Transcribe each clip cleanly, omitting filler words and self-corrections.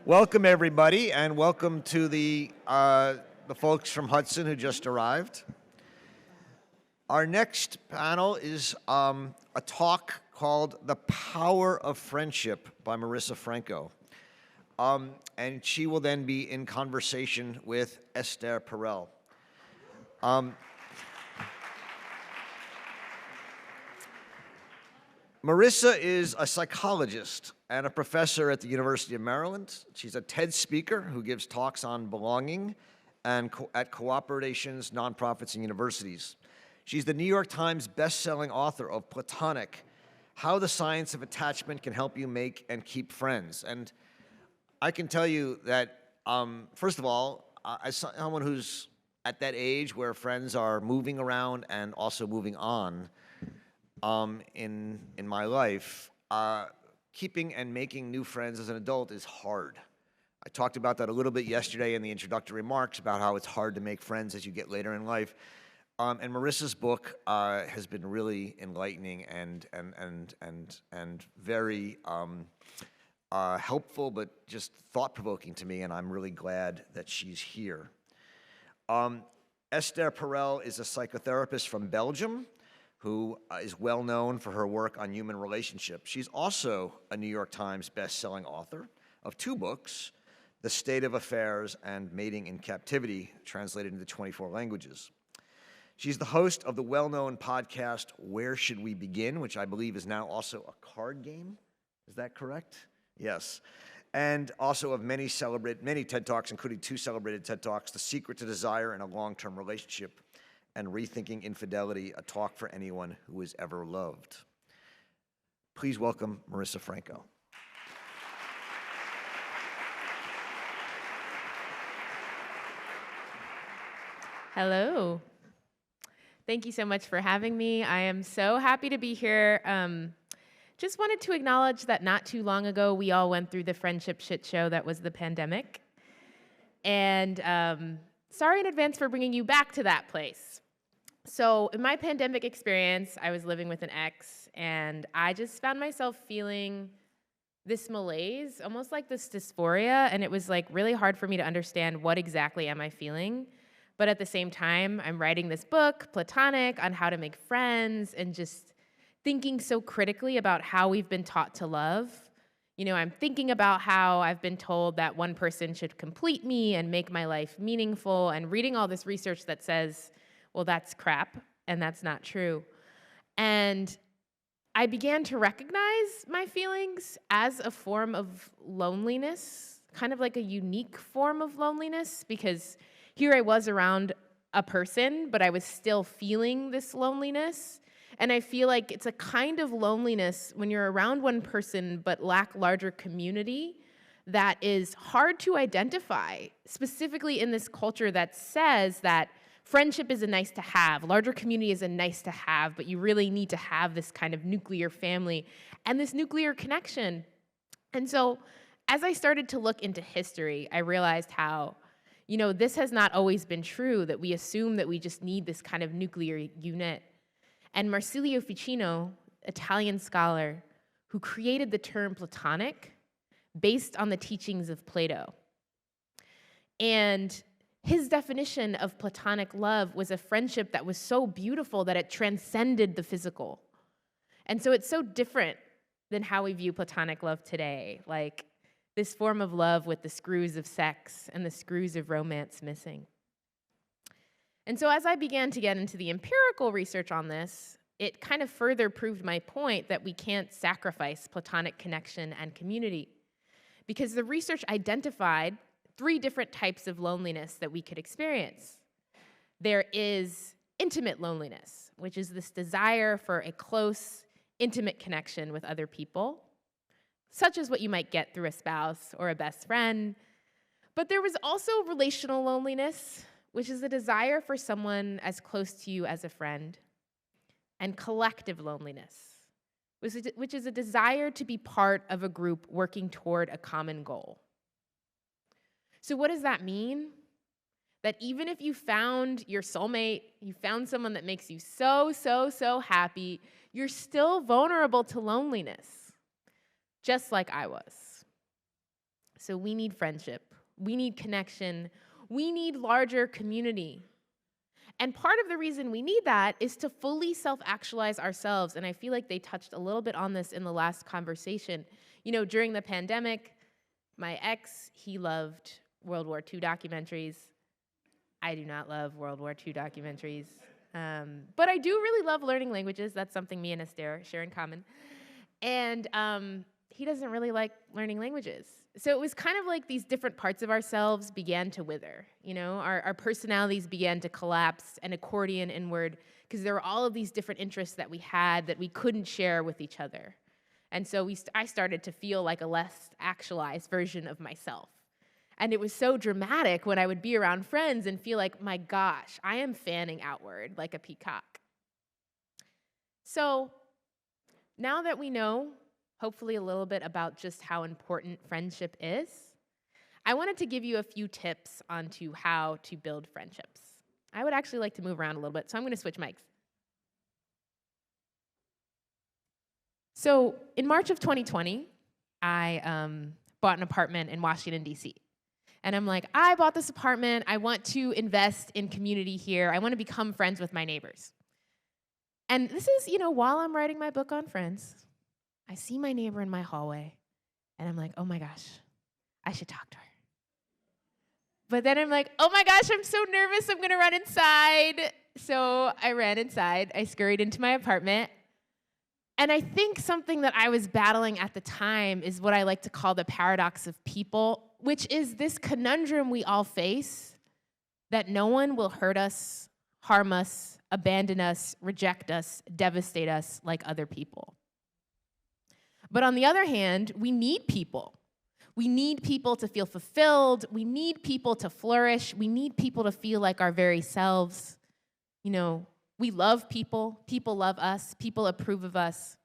Welcome, everybody, and welcome to the folks from Hudson who just arrived. Our next panel is a talk called The Power of Friendship by Marisa Franco. And she will then be in conversation with Esther Perel. Marisa is a psychologist and a professor at the University of Maryland. She's a TED speaker who gives talks on belonging and at cooperations, nonprofits, and universities. She's the New York Times bestselling author of Platonic, How the Science of Attachment Can Help You Make and Keep Friends. And I can tell you that, first of all, as someone who's at that age where friends are moving around and also moving on, in my life, keeping and making new friends as an adult is hard. I talked about that a little bit yesterday in the introductory remarks about how it's hard to make friends as you get later in life. And Marisa's book has been really enlightening and very helpful, but just thought-provoking to me, and I'm really glad that she's here. Esther Perel is a psychotherapist from Belgium who is well known for her work on human relationships. She's also a New York Times best-selling author of 2 books, The State of Affairs and Mating in Captivity, translated into 24 languages. She's the host of the well-known podcast, Where Should We Begin?, which I believe is now also a card game. Is that correct? Yes. And also of many TED Talks, including 2 celebrated TED Talks, The Secret to Desire in a Long-Term Relationship, and Rethinking Infidelity, a talk for anyone who has ever loved. Please welcome Marisa Franco. Hello. Thank you so much for having me. I am so happy to be here. Just wanted to acknowledge that not too long ago, we all went through the friendship shit show that was the pandemic. And sorry in advance for bringing you back to that place. So in my pandemic experience, I was living with an ex, and I just found myself feeling this malaise, almost like this dysphoria, and it was like really hard for me to understand what exactly am I feeling. But at the same time, I'm writing this book, Platonic, on how to make friends, and just thinking so critically about how we've been taught to love. You know, I'm thinking about how I've been told that one person should complete me and make my life meaningful, and reading all this research that says, well, that's crap, and that's not true. And I began to recognize my feelings as a form of loneliness, kind of like a unique form of loneliness, because here I was around a person, but I was still feeling this loneliness. And I feel like it's a kind of loneliness when you're around one person but lack larger community that is hard to identify, specifically in this culture that says that friendship is a nice to have, larger community is a nice to have, but you really need to have this kind of nuclear family and this nuclear connection. And so as I started to look into history, I realized how, you know, this has not always been true, that we assume that we just need this kind of nuclear unit. And Marsilio Ficino, Italian scholar, who created the term Platonic based on the teachings of Plato. And his definition of platonic love was a friendship that was so beautiful that it transcended the physical. And so it's so different than how we view platonic love today, like this form of love with the screws of sex and the screws of romance missing. And so as I began to get into the empirical research on this, it kind of further proved my point that we can't sacrifice platonic connection and community, because the research identified 3 different types of loneliness that we could experience. There is intimate loneliness, which is this desire for a close, intimate connection with other people, such as what you might get through a spouse or a best friend. But there was also relational loneliness, which is a desire for someone as close to you as a friend, and collective loneliness, which is a desire to be part of a group working toward a common goal. So what does that mean? That even if you found your soulmate, you found someone that makes you so happy, you're still vulnerable to loneliness, just like I was. So we need friendship. We need connection. We need larger community. And part of the reason we need that is to fully self-actualize ourselves. And I feel like they touched a little bit on this in the last conversation. During the pandemic, my ex, he loved World War II documentaries. I do not love World War II documentaries. But I do really love learning languages. That's something me and Esther share in common. And he doesn't really like learning languages. So it was kind of like these different parts of ourselves began to wither. Our personalities began to collapse and accordion inward because there were all of these different interests that we had that we couldn't share with each other. And so I started to feel like a less actualized version of myself. And it was so dramatic when I would be around friends and feel like, my gosh, I am fanning outward like a peacock. So now that we know, hopefully a little bit about just how important friendship is, I wanted to give you a few tips onto how to build friendships. I would actually like to move around a little bit, so I'm going to switch mics. So in March of 2020, I bought an apartment in Washington, D.C. And I'm like, I bought this apartment. I want to invest in community here. I want to become friends with my neighbors. And this is, while I'm writing my book on friends, I see my neighbor in my hallway, and I'm like, oh my gosh, I should talk to her. But then I'm like, oh my gosh, I'm so nervous, I'm gonna run inside. So I ran inside, I scurried into my apartment, and I think something that I was battling at the time is what I like to call the paradox of people, which is this conundrum we all face that no one will hurt us, harm us, abandon us, reject us, devastate us like other people. But on the other hand, we need people. We need people to feel fulfilled. We need people to flourish. We need people to feel like our very selves. We love people. People love us. People approve of us.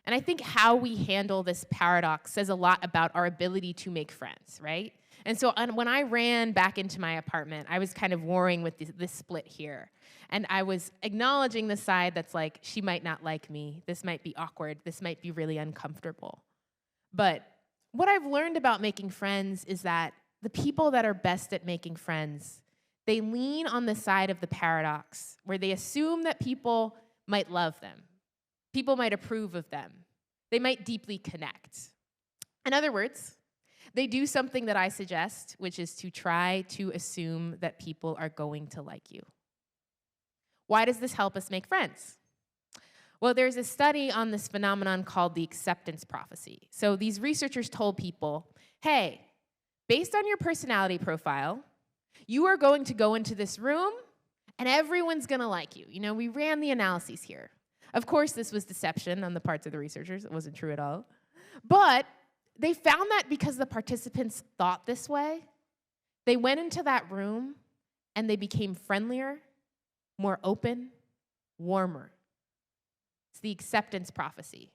And I think how we handle this paradox says a lot about our ability to make friends, right? And so when I ran back into my apartment, I was kind of warring with this split here. And I was acknowledging the side that's like, she might not like me. This might be awkward. This might be really uncomfortable. But what I've learned about making friends is that the people that are best at making friends, they lean on the side of the paradox where they assume that people might love them. People might approve of them. They might deeply connect. In other words, they do something that I suggest, which is to try to assume that people are going to like you. Why does this help us make friends? Well, there's a study on this phenomenon called the acceptance prophecy. So these researchers told people, hey, based on your personality profile, you are going to go into this room and everyone's going to like you. We ran the analyses here. Of course, this was deception on the parts of the researchers. It wasn't true at all. But they found that because the participants thought this way, they went into that room and they became friendlier, more open, warmer. It's the acceptance prophecy.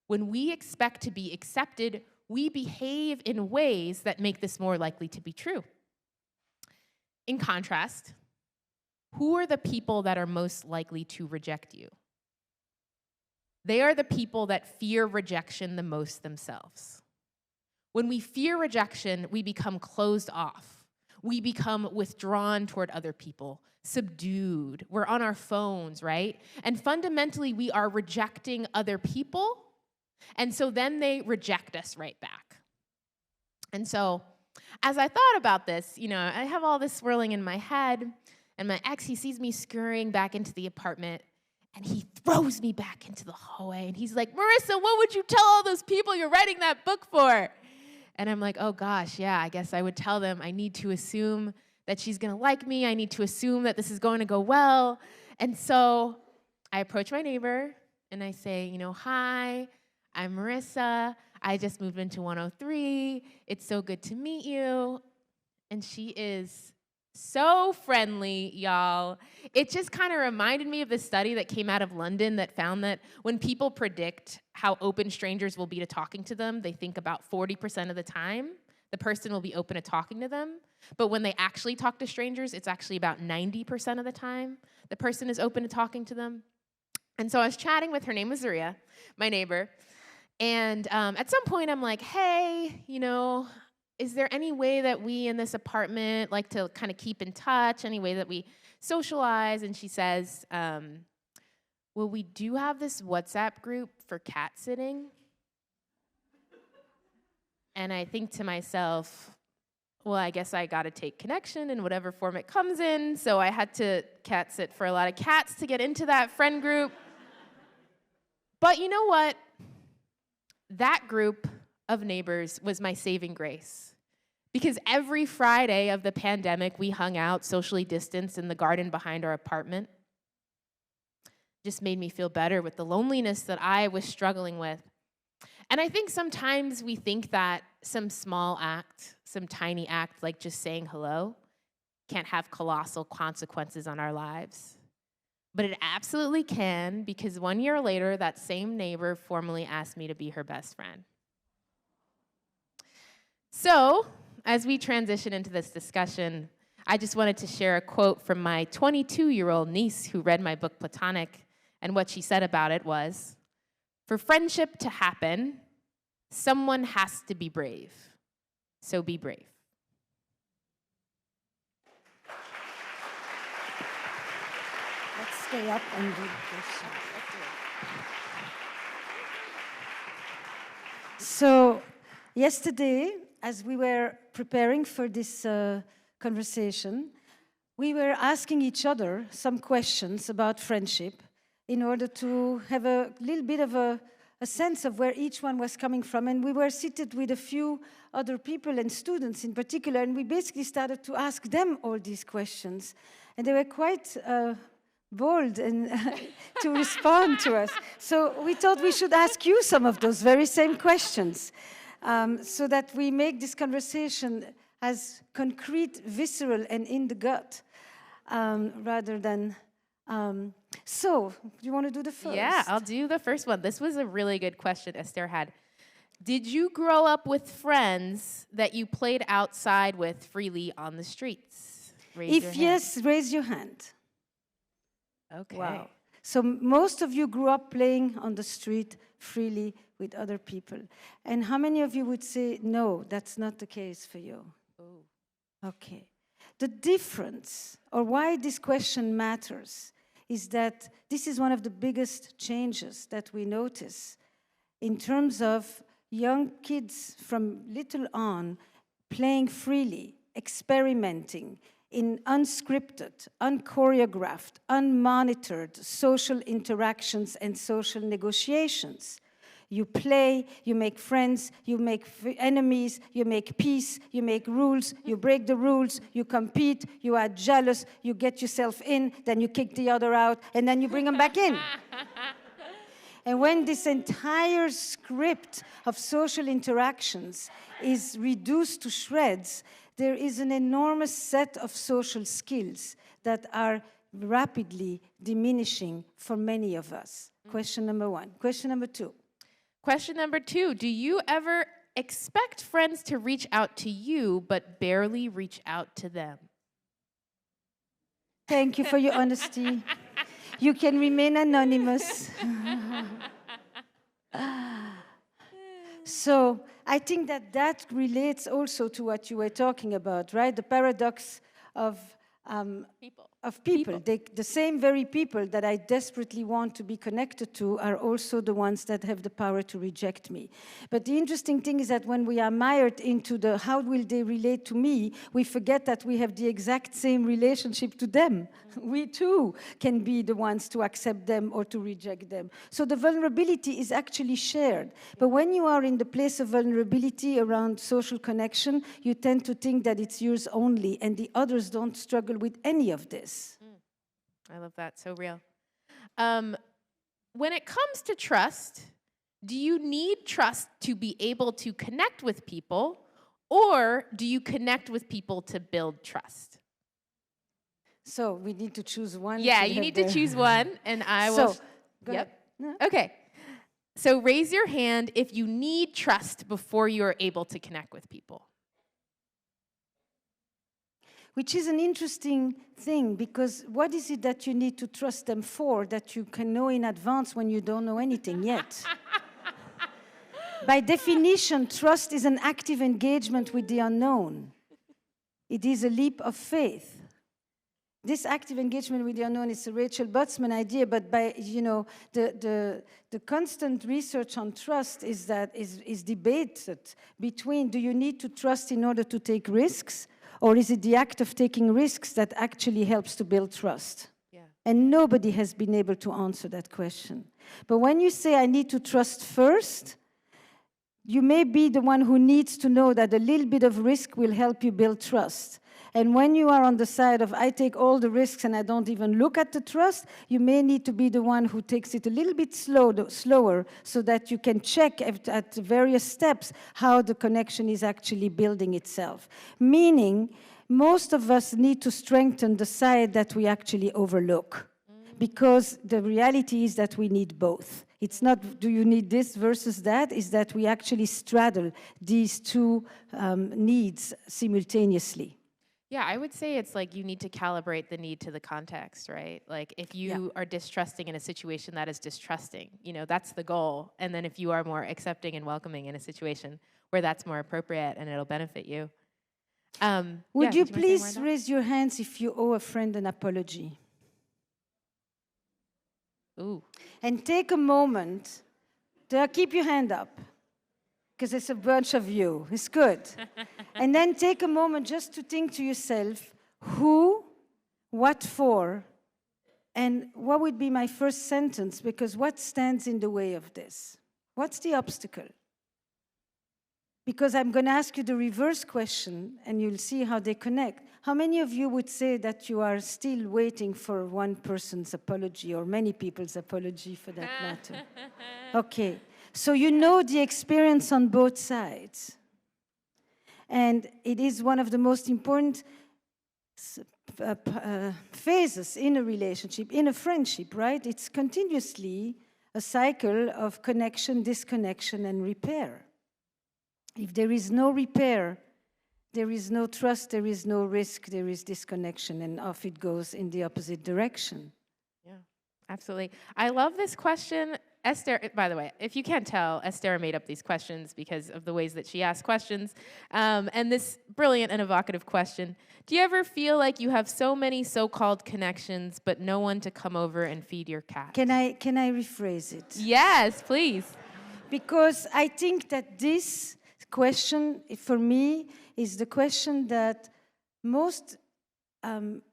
When we expect to be accepted, we behave in ways that make this more likely to be true. In contrast, who are the people that are most likely to reject you? They are the people that fear rejection the most themselves. When we fear rejection, we become closed off. We become withdrawn toward other people, subdued. We're on our phones, right? And fundamentally, we are rejecting other people, and so then they reject us right back. And so as I thought about this, I have all this swirling in my head, and my ex, he sees me scurrying back into the apartment, and he throws me back into the hallway, and he's like, Marisa, what would you tell all those people you're writing that book for? And I'm like, oh gosh, yeah, I guess I would tell them I need to assume that she's gonna like me. I need to assume that this is going to go well. And so I approach my neighbor and I say, hi, I'm Marisa. I just moved into 103. It's so good to meet you. And she is so friendly, y'all. It just kind of reminded me of the study that came out of London that found that when people predict how open strangers will be to talking to them, they think about 40% of the time the person will be open to talking to them. But when they actually talk to strangers, it's actually about 90% of the time the person is open to talking to them. And so I was chatting with, her name was Zaria, my neighbor. And at some point I'm like, hey, is there any way that we in this apartment like to kind of keep in touch, any way that we socialize? And she says, well, we do have this WhatsApp group for cat sitting. And I think to myself, well, I guess I got to take connection in whatever form it comes in. So I had to cat sit for a lot of cats to get into that friend group. But you know what? That group of neighbors was my saving grace. Because every Friday of the pandemic, we hung out socially distanced in the garden behind our apartment. Just made me feel better with the loneliness that I was struggling with. And I think sometimes we think that some small act, some tiny act like just saying hello, can't have colossal consequences on our lives. But it absolutely can, because 1 year later, that same neighbor formally asked me to be her best friend. So, as we transition into this discussion, I just wanted to share a quote from my 22-year-old niece who read my book Platonic, and what she said about it was, "For friendship to happen, someone has to be brave. So be brave." Let's stay up and do this. So, yesterday, as we were preparing for this conversation, we were asking each other some questions about friendship in order to have a little bit of a sense of where each one was coming from. And we were seated with a few other people and students in particular, and we basically started to ask them all these questions. And they were quite bold and to respond to us. So we thought we should ask you some of those very same questions so that we make this conversation as concrete, visceral, and in the gut rather than... So, do you want to do the first? Yeah, I'll do the first one. This was a really good question Esther had. Did you grow up with friends that you played outside with freely on the streets? If yes, raise your hand. Okay. Wow. So most of you grew up playing on the street freely with other people. And how many of you would say, no, that's not the case for you? Oh. Okay. The difference, or why this question matters, is that this is one of the biggest changes that we notice in terms of young kids from little on playing freely, experimenting in unscripted, unchoreographed, unmonitored social interactions and social negotiations. You play, you make friends, you make enemies, you make peace, you make rules, you break the rules, you compete, you are jealous, you get yourself in, then you kick the other out, and then you bring them back in. And when this entire script of social interactions is reduced to shreds, there is an enormous set of social skills that are rapidly diminishing for many of us. Question number one. Question number two. Question number two, do you ever expect friends to reach out to you but barely reach out to them? Thank you for your honesty. You can remain anonymous. So I think that relates also to what you were talking about, right? The paradox of people. The same very people that I desperately want to be connected to are also the ones that have the power to reject me. But the interesting thing is that when we are mired into the how will they relate to me, we forget that we have the exact same relationship to them. We too can be the ones to accept them or to reject them. So the vulnerability is actually shared. But when you are in the place of vulnerability around social connection, you tend to think that it's yours only, and the others don't struggle with any of this. I love that. So real. When it comes to trust, do you need trust to be able to connect with people, or do you connect with people to build trust? So we need to choose one. Yeah, you need to choose one, and I will. So, go yep. ahead. Okay. So raise your hand if you need trust before you are able to connect with people. Which is an interesting thing, because what is it that you need to trust them for that you can know in advance when you don't know anything yet? By definition, trust is an active engagement with the unknown. It is a leap of faith. This active engagement with the unknown is a Rachel Botsman idea, but by, the constant research on trust is debated between, do you need to trust in order to take risks, or is it the act of taking risks that actually helps to build trust? Yeah. And nobody has been able to answer that question. But when you say, I need to trust first, you may be the one who needs to know that a little bit of risk will help you build trust. And when you are on the side of, I take all the risks and I don't even look at the trust, you may need to be the one who takes it a little bit slower so that you can check at various steps how the connection is actually building itself. Meaning, most of us need to strengthen the side that we actually overlook. Because the reality is that we need both. It's not, do you need this versus that? Is that we actually straddle these two needs simultaneously. Yeah, I would say it's like you need to calibrate the need to the context, right? Like if you are distrusting in a situation that is distrusting, that's the goal. And then if you are more accepting and welcoming in a situation where that's more appropriate and it'll benefit you. Would you please raise your hands if you owe a friend an apology? Ooh. And take a moment to keep your hand up, because it's a bunch of you. It's good. And then take a moment just to think to yourself, who, what for, and what would be my first sentence, because what stands in the way of this? What's the obstacle? Because I'm going to ask you the reverse question, and you'll see how they connect. How many of you would say that you are still waiting for one person's apology, or many people's apology for that matter? Okay. So you know the experience on both sides. And it is one of the most important phases in a relationship, in a friendship, right? It's continuously a cycle of connection, disconnection, and repair. If there is no repair, there is no trust, there is no risk, there is disconnection, and off it goes in the opposite direction. Yeah, absolutely. I love this question. Esther, by the way, if you can't tell, Esther made up these questions because of the ways that she asks questions. And this brilliant and evocative question, do you ever feel like you have so many so-called connections, but no one to come over and feed your cat? Can I rephrase it? Yes, please. Because I think that this question, for me, is the question that most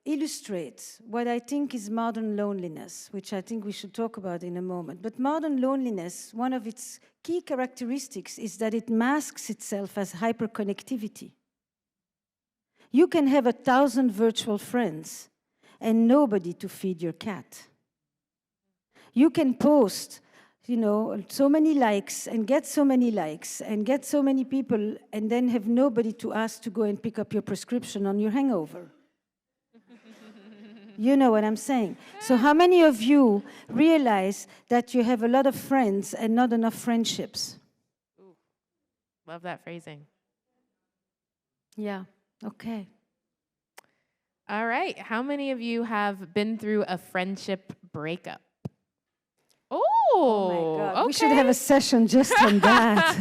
illustrates what I think is modern loneliness, which I think we should talk about in a moment. But modern loneliness, one of its key characteristics is that it masks itself as hyperconnectivity. You can have 1,000 virtual friends and nobody to feed your cat. You can post, so many likes and get so many likes and get so many people and then have nobody to ask to go and pick up your prescription on your hangover. You know what I'm saying? So how many of you realize that you have a lot of friends and not enough friendships? Ooh, love that phrasing. Yeah, okay. All right. How many of you have been through a friendship breakup? Oh my God, okay. we should have a session just on that.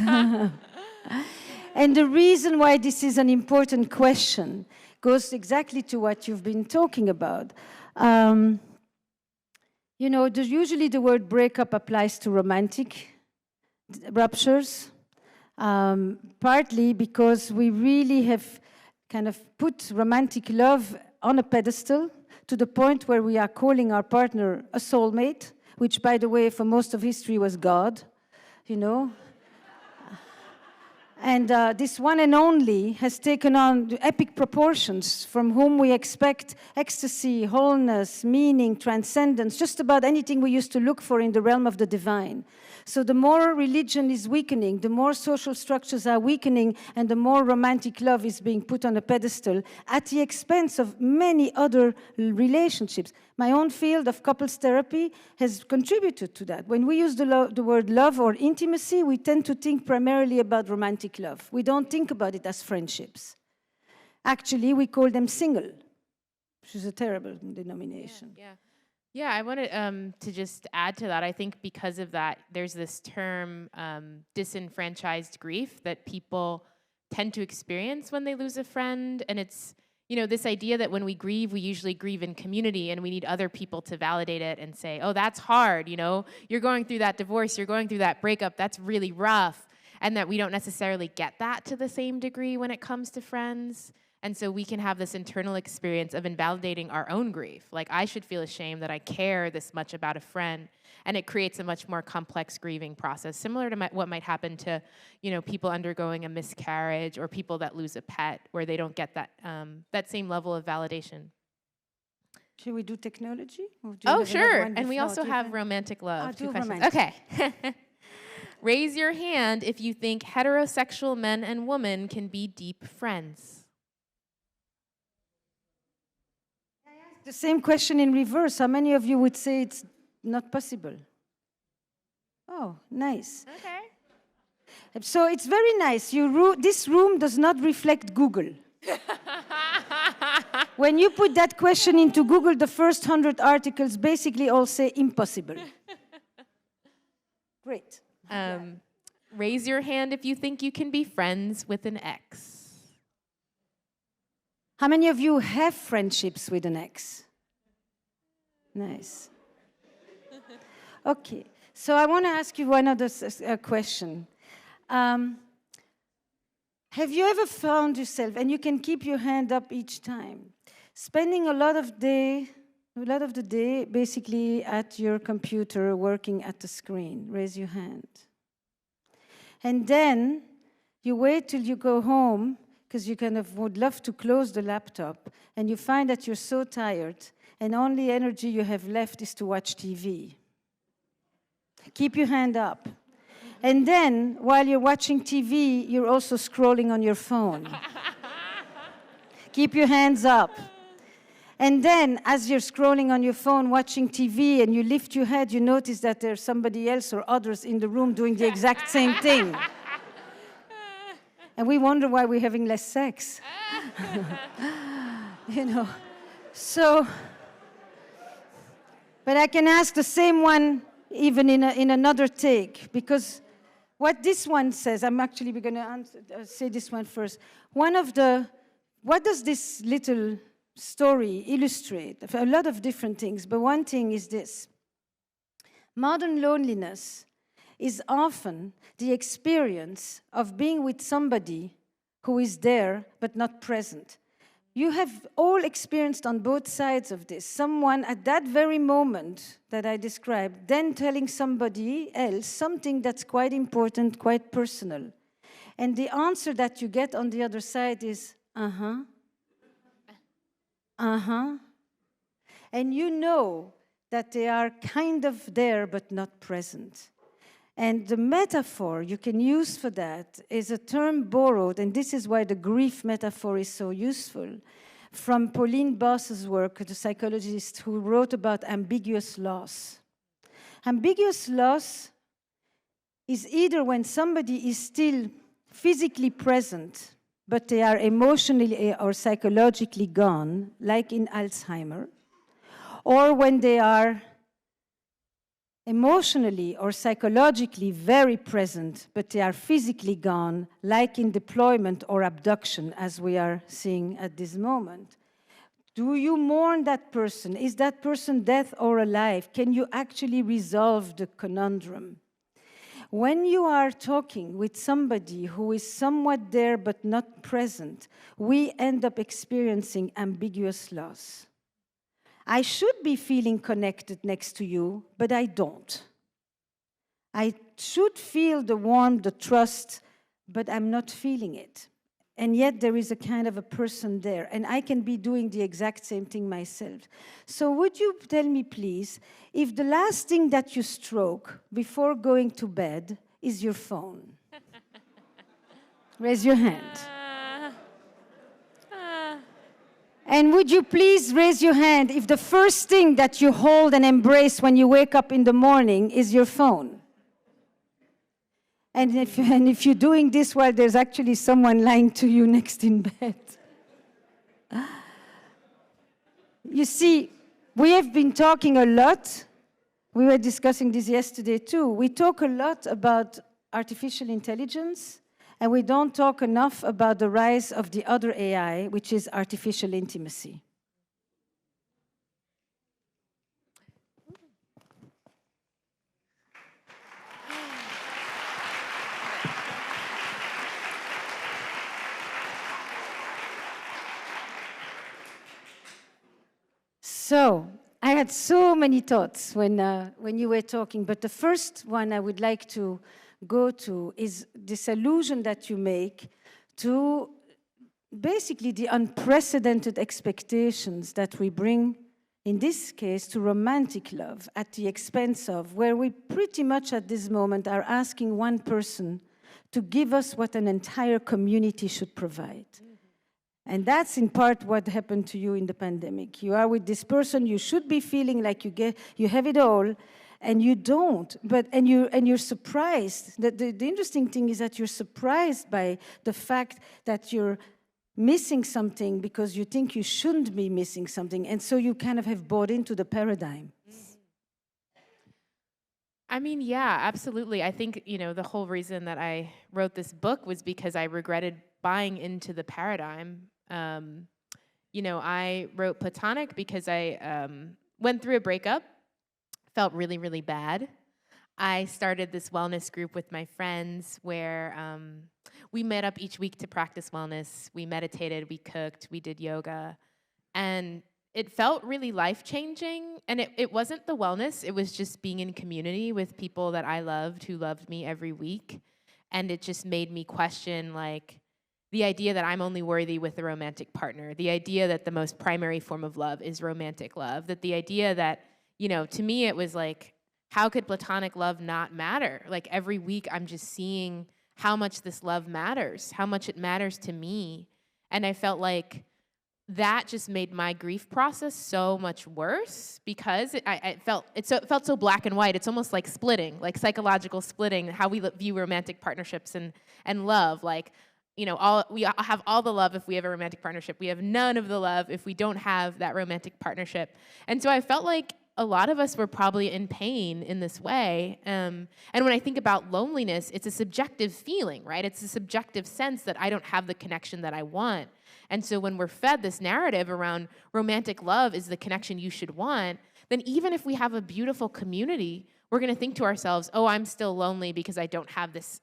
And the reason why this is an important question goes exactly to what you've been talking about. Usually the word breakup applies to romantic ruptures, partly because we really have kind of put romantic love on a pedestal to the point where we are calling our partner a soulmate, which, by the way, for most of history was God, And this one and only has taken on epic proportions, from whom we expect ecstasy, wholeness, meaning, transcendence, just about anything we used to look for in the realm of the divine. So the more religion is weakening, the more social structures are weakening, and the more romantic love is being put on a pedestal at the expense of many other relationships. My own field of couples therapy has contributed to that. When we use the word love or intimacy, we tend to think primarily about romantic love. We don't think about it as friendships. Actually, we call them single, which is a terrible denomination. Yeah. Yeah, I wanted to just add to that. I think because of that, there's this term disenfranchised grief that people tend to experience when they lose a friend. And it's, this idea that when we grieve, we usually grieve in community and we need other people to validate it and say, oh, that's hard. You're going through that divorce, you're going through that breakup, that's really rough. And that we don't necessarily get that to the same degree when it comes to friends. And so we can have this internal experience of invalidating our own grief. Like, I should feel ashamed that I care this much about a friend. And it creates a much more complex grieving process, similar to what might happen to, people undergoing a miscarriage or people that lose a pet, where they don't get that same level of validation. Should we do technology? Oh, sure. And we also have romantic love. Two questions. Okay. Raise your hand if you think heterosexual men and women can be deep friends. The same question in reverse. How many of you would say it's not possible? Oh, nice. Okay. So it's very nice. This room does not reflect Google. When you put that question into Google, the first 100 articles basically all say impossible. Great. Raise your hand if you think you can be friends with an ex. How many of you have friendships with an ex? Nice. Okay, so I want to ask you one other question. Have you ever found yourself, and you can keep your hand up each time, spending a lot of the day basically at your computer working at the screen? Raise your hand. And then you wait till you go home, because you kind of would love to close the laptop, and you find that you're so tired, and only energy you have left is to watch TV. Keep your hand up. And then, while you're watching TV, you're also scrolling on your phone. Keep your hands up. And then, as you're scrolling on your phone, watching TV, and you lift your head, you notice that there's somebody else or others in the room doing the exact same thing. And we wonder why we're having less sex. So, but I can ask the same one even in another take, because what this one says, we're going to say this one first. What does this little story illustrate? A lot of different things, but one thing is this. Modern loneliness is often the experience of being with somebody who is there but not present. You have all experienced on both sides of this. Someone at that very moment that I described, then telling somebody else something that's quite important, quite personal. And the answer that you get on the other side is, uh-huh. Uh-huh. And you know that they are kind of there but not present. And the metaphor you can use for that is a term borrowed, and this is why the grief metaphor is so useful, from Pauline Boss's work, the psychologist who wrote about ambiguous loss. Ambiguous loss is either when somebody is still physically present, but they are emotionally or psychologically gone, like in Alzheimer, or when they are emotionally or psychologically very present, but they are physically gone, like in deployment or abduction, as we are seeing at this moment. Do you mourn that person? Is that person dead or alive? Can you actually resolve the conundrum? When you are talking with somebody who is somewhat there but not present, we end up experiencing ambiguous loss. I should be feeling connected next to you, but I don't. I should feel the warmth, the trust, but I'm not feeling it. And yet there is a kind of a person there, and I can be doing the exact same thing myself. So would you tell me, please, if the last thing that you stroke before going to bed is your phone? Raise your hand. And would you please raise your hand if the first thing that you hold and embrace when you wake up in the morning is your phone? And if you're doing this while there's actually someone lying to you next in bed. You see, We have been talking a lot. We were discussing this yesterday too. We talk a lot about artificial intelligence, and we don't talk enough about the rise of the other AI, which is artificial intimacy. So, I had so many thoughts when you were talking, but the first one I would like to go to is this allusion that you make to basically the unprecedented expectations that we bring, in this case, to romantic love at the expense of, where we pretty much at this moment are asking one person to give us what an entire community should provide. And that's in part what happened to you in the pandemic. You are with this person, you should be feeling like you have it all, and you don't. And you're surprised. The interesting thing is that you're surprised by the fact that you're missing something because you think you shouldn't be missing something, and so you kind of have bought into the paradigm. I mean, yeah, absolutely. I think, the whole reason that I wrote this book was because I regretted buying into the paradigm. I wrote Platonic because I went through a breakup, felt really, really bad. I started this wellness group with my friends where we met up each week to practice wellness. We meditated, we cooked, we did yoga, and it felt really life-changing. And it wasn't the wellness, it was just being in community with people that I loved, who loved me every week. And it just made me question, the idea that I'm only worthy with a romantic partner, the idea that the most primary form of love is romantic love, that the idea that, to me it was how could platonic love not matter? Every week I'm just seeing how much this love matters, how much it matters to me. And I felt like that just made my grief process so much worse because it felt so black and white. It's almost like splitting, like psychological splitting, how we view romantic partnerships and love. We have all the love if we have a romantic partnership. We have none of the love if we don't have that romantic partnership. And so I felt like a lot of us were probably in pain in this way. And when I think about loneliness, it's a subjective feeling, right? It's a subjective sense that I don't have the connection that I want. And so when we're fed this narrative around romantic love is the connection you should want, then even if we have a beautiful community, we're going to think to ourselves, oh, I'm still lonely because I don't have this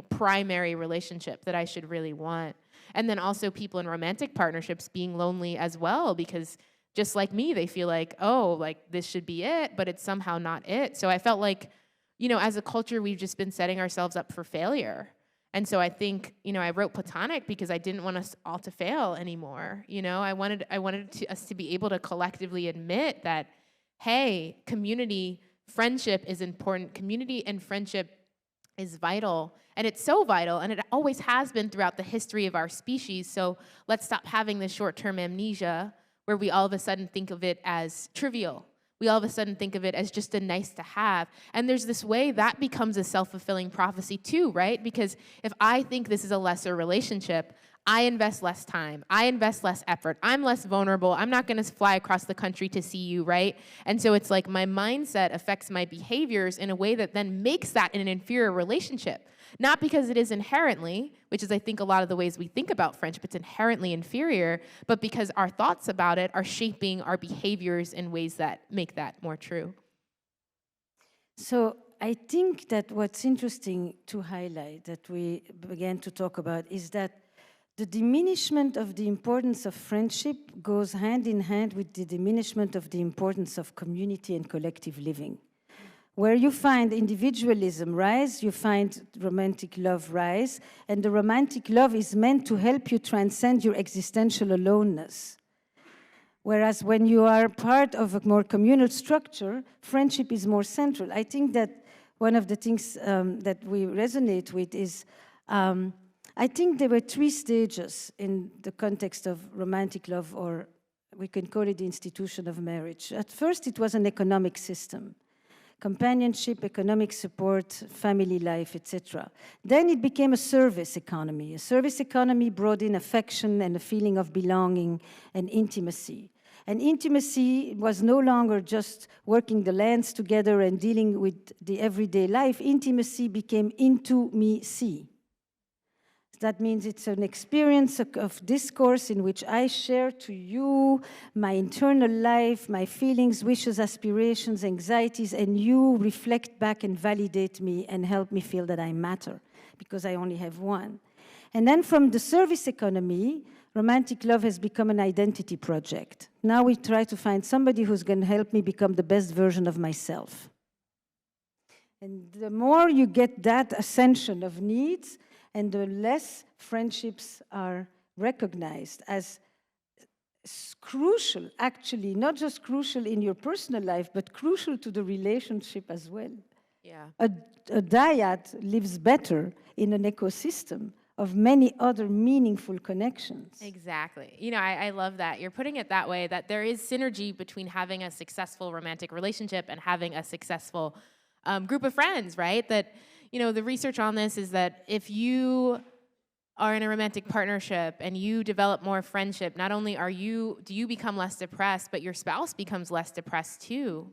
primary relationship that I should really want. And then also people in romantic partnerships being lonely as well because just like me, they feel like, oh, this should be it, but it's somehow not it. So I felt like, as a culture, we've just been setting ourselves up for failure. And so I think, I wrote Platonic because I didn't want us all to fail anymore. I wanted us to be able to collectively admit that, hey, community, friendship is important. Community and friendship is vital. And it's so vital, and it always has been throughout the history of our species. So let's stop having this short-term amnesia where we all of a sudden think of it as trivial. We all of a sudden think of it as just a nice to have. And there's this way that becomes a self-fulfilling prophecy too, right? Because if I think this is a lesser relationship, I invest less time. I invest less effort. I'm less vulnerable. I'm not going to fly across the country to see you, right? And so it's like my mindset affects my behaviors in a way that then makes that an inferior relationship. Not because it is inherently, which is I think a lot of the ways we think about friendship, it's inherently inferior, but because our thoughts about it are shaping our behaviors in ways that make that more true. So I think that what's interesting to highlight that we began to talk about is that the diminishment of the importance of friendship goes hand in hand with the diminishment of the importance of community and collective living. Where you find individualism rise, you find romantic love rise, and the romantic love is meant to help you transcend your existential aloneness. Whereas when you are part of a more communal structure, friendship is more central. I think that one of the things that we resonate with is, I think there were 3 stages in the context of romantic love, or we can call it the institution of marriage. At first, it was an economic system. Companionship, economic support, family life, etc. Then it became a service economy. A service economy brought in affection and a feeling of belonging and intimacy. And intimacy was no longer just working the lands together and dealing with the everyday life. Intimacy became into me see. That means it's an experience of discourse in which I share to you my internal life, my feelings, wishes, aspirations, anxieties, and you reflect back and validate me and help me feel that I matter, because I only have one. And then from the service economy, romantic love has become an identity project. Now we try to find somebody who's going to help me become the best version of myself. And the more you get that ascension of needs, and the less friendships are recognized as crucial, actually, not just crucial in your personal life, but crucial to the relationship as well. Yeah. A dyad lives better in an ecosystem of many other meaningful connections. Exactly. You know, I love that. You're putting it that way, that there is synergy between having a successful romantic relationship and having a successful group of friends, right? That, you know, the research on this is that if you are in a romantic partnership and you develop more friendship, not only do you become less depressed, but your spouse becomes less depressed too.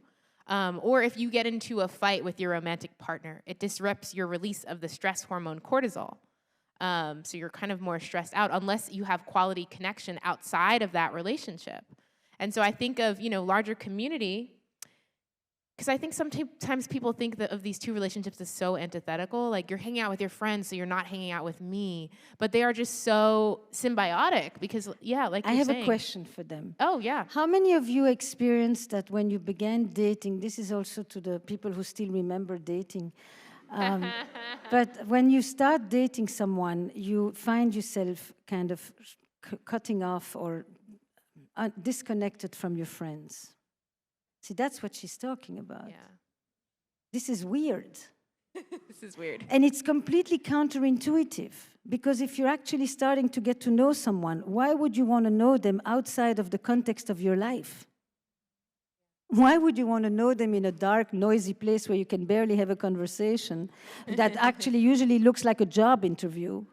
Or if you get into a fight with your romantic partner, it disrupts your release of the stress hormone cortisol. So you're kind of more stressed out unless you have quality connection outside of that relationship. And so I think of, you know, larger community, because I think sometimes people think of these two relationships as so antithetical. Like, you're hanging out with your friends, so you're not hanging out with me. But they are just so symbiotic because, yeah, like I you're have saying. a question for them. Oh, yeah. How many of you experienced that when you began dating? This is also to the people who still remember dating. But when you start dating someone, you find yourself kind of cutting off or disconnected from your friends. See, that's what she's talking about. Yeah. This is weird. This is weird. And it's completely counterintuitive, because if you're actually starting to get to know someone, why would you want to know them outside of the context of your life? Why would you want to know them in a dark, noisy place where you can barely have a conversation that actually usually looks like a job interview?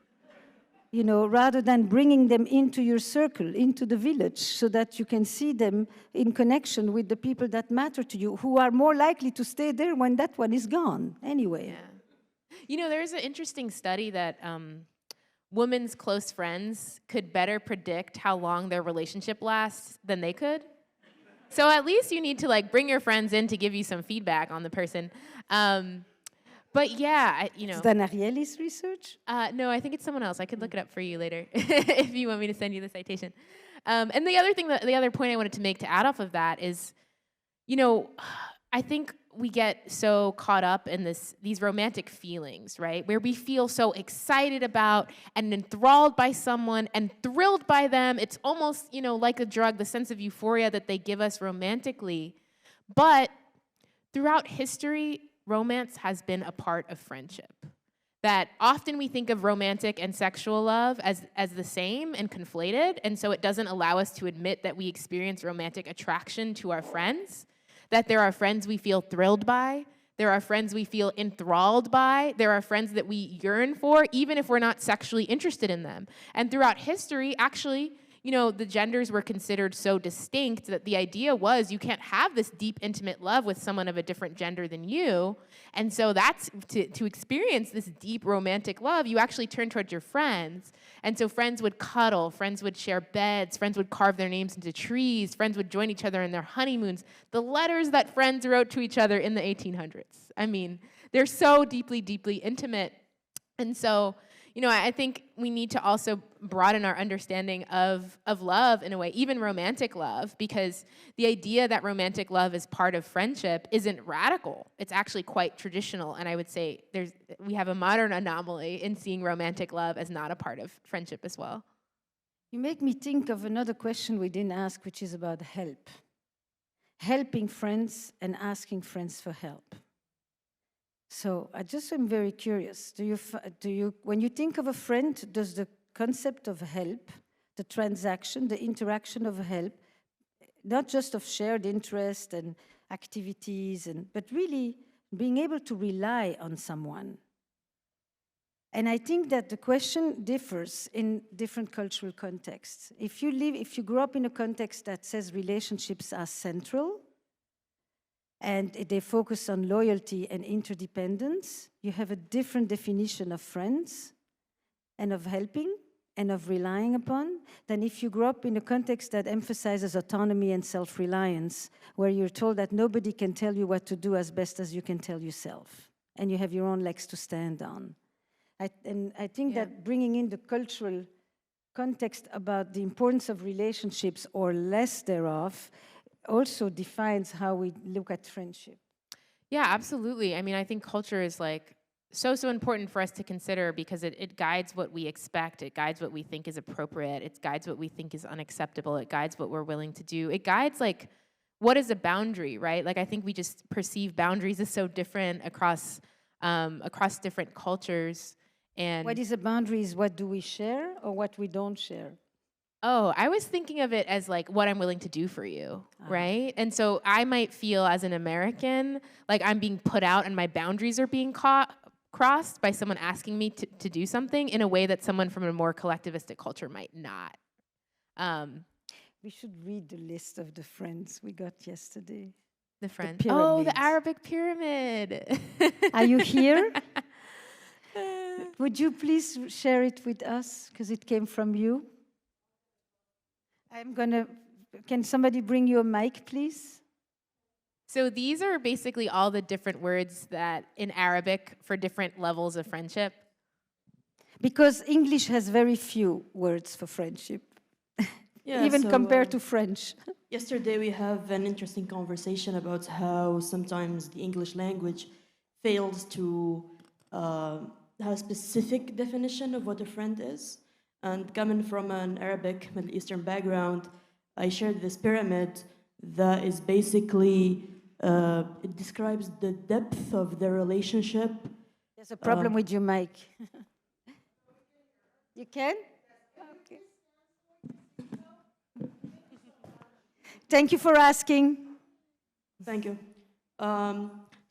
You know, rather than bringing them into your circle, into the village, so that you can see them in connection with the people that matter to you, who are more likely to stay there when that one is gone, anyway. Yeah. You know, there's an interesting study that women's close friends could better predict how long their relationship lasts than they could. So at least you need to, like, bring your friends in to give you some feedback on the person. But yeah, you know. Is that Ariely's research? No, I think it's someone else. I could look it up for you later if you want me to send you the citation. And the other point I wanted to make to add off of that is, you know, I think we get so caught up in these romantic feelings, right? Where we feel so excited about and enthralled by someone and thrilled by them. It's almost, you know, like a drug, the sense of euphoria that they give us romantically. But throughout history, romance has been a part of friendship. That often we think of romantic and sexual love as the same and conflated, and so it doesn't allow us to admit that we experience romantic attraction to our friends, that there are friends we feel thrilled by, there are friends we feel enthralled by, there are friends that we yearn for, even if we're not sexually interested in them. And throughout history, actually, you know, the genders were considered so distinct that the idea was you can't have this deep, intimate love with someone of a different gender than you. And so that's, to experience this deep romantic love, you actually turn towards your friends. And so friends would cuddle, friends would share beds, friends would carve their names into trees, friends would join each other in their honeymoons. The letters that friends wrote to each other in the 1800s. I mean, they're so deeply, deeply intimate. And so, you know, I think we need to also broaden our understanding of love in a way, even romantic love, because the idea that romantic love is part of friendship isn't radical. It's actually quite traditional, and I would say we have a modern anomaly in seeing romantic love as not a part of friendship as well. You make me think of another question we didn't ask, which is about help. Helping friends and asking friends for help. So I just am very curious. Do you, when you think of a friend, does the concept of help, the transaction, the interaction of help, not just of shared interest and activities, but really being able to rely on someone And I think that the question differs in different cultural contexts. If you grow up in a context that says relationships are central, and they focus on loyalty and interdependence, you have a different definition of friends and of helping and of relying upon than if you grow up in a context that emphasizes autonomy and self-reliance, where you're told that nobody can tell you what to do as best as you can tell yourself, and you have your own legs to stand on. I think that bringing in the cultural context about the importance of relationships or less thereof also defines how we look at friendship. Yeah, absolutely. I mean, I think culture is like so important for us to consider because it guides what we expect. It guides what we think is appropriate. It guides what we think is unacceptable. It guides what we're willing to do. It guides like what is a boundary, right? Like I think we just perceive boundaries as so different across different cultures. And what is a boundary is what do we share or what we don't share? Oh, I was thinking of it as like what I'm willing to do for you, right? And so I might feel as an American like I'm being put out and my boundaries are being crossed by someone asking me to do something in a way that someone from a more collectivistic culture might not. We should read the list of the friends we got yesterday. The friends? Oh, the Arabic pyramid. Are you here? Would you please share it with us, because it came from you? Can somebody bring you a mic, please? So these are basically all the different words that in Arabic for different levels of friendship. Because English has very few words for friendship, even compared to French. Yesterday we have an interesting conversation about how sometimes the English language fails to have a specific definition of what a friend is. And coming from an Arabic, Middle Eastern background, I shared this pyramid that is basically, it describes the depth of the relationship. There's a problem with your mic. You can? Okay. Thank you for asking. Thank you.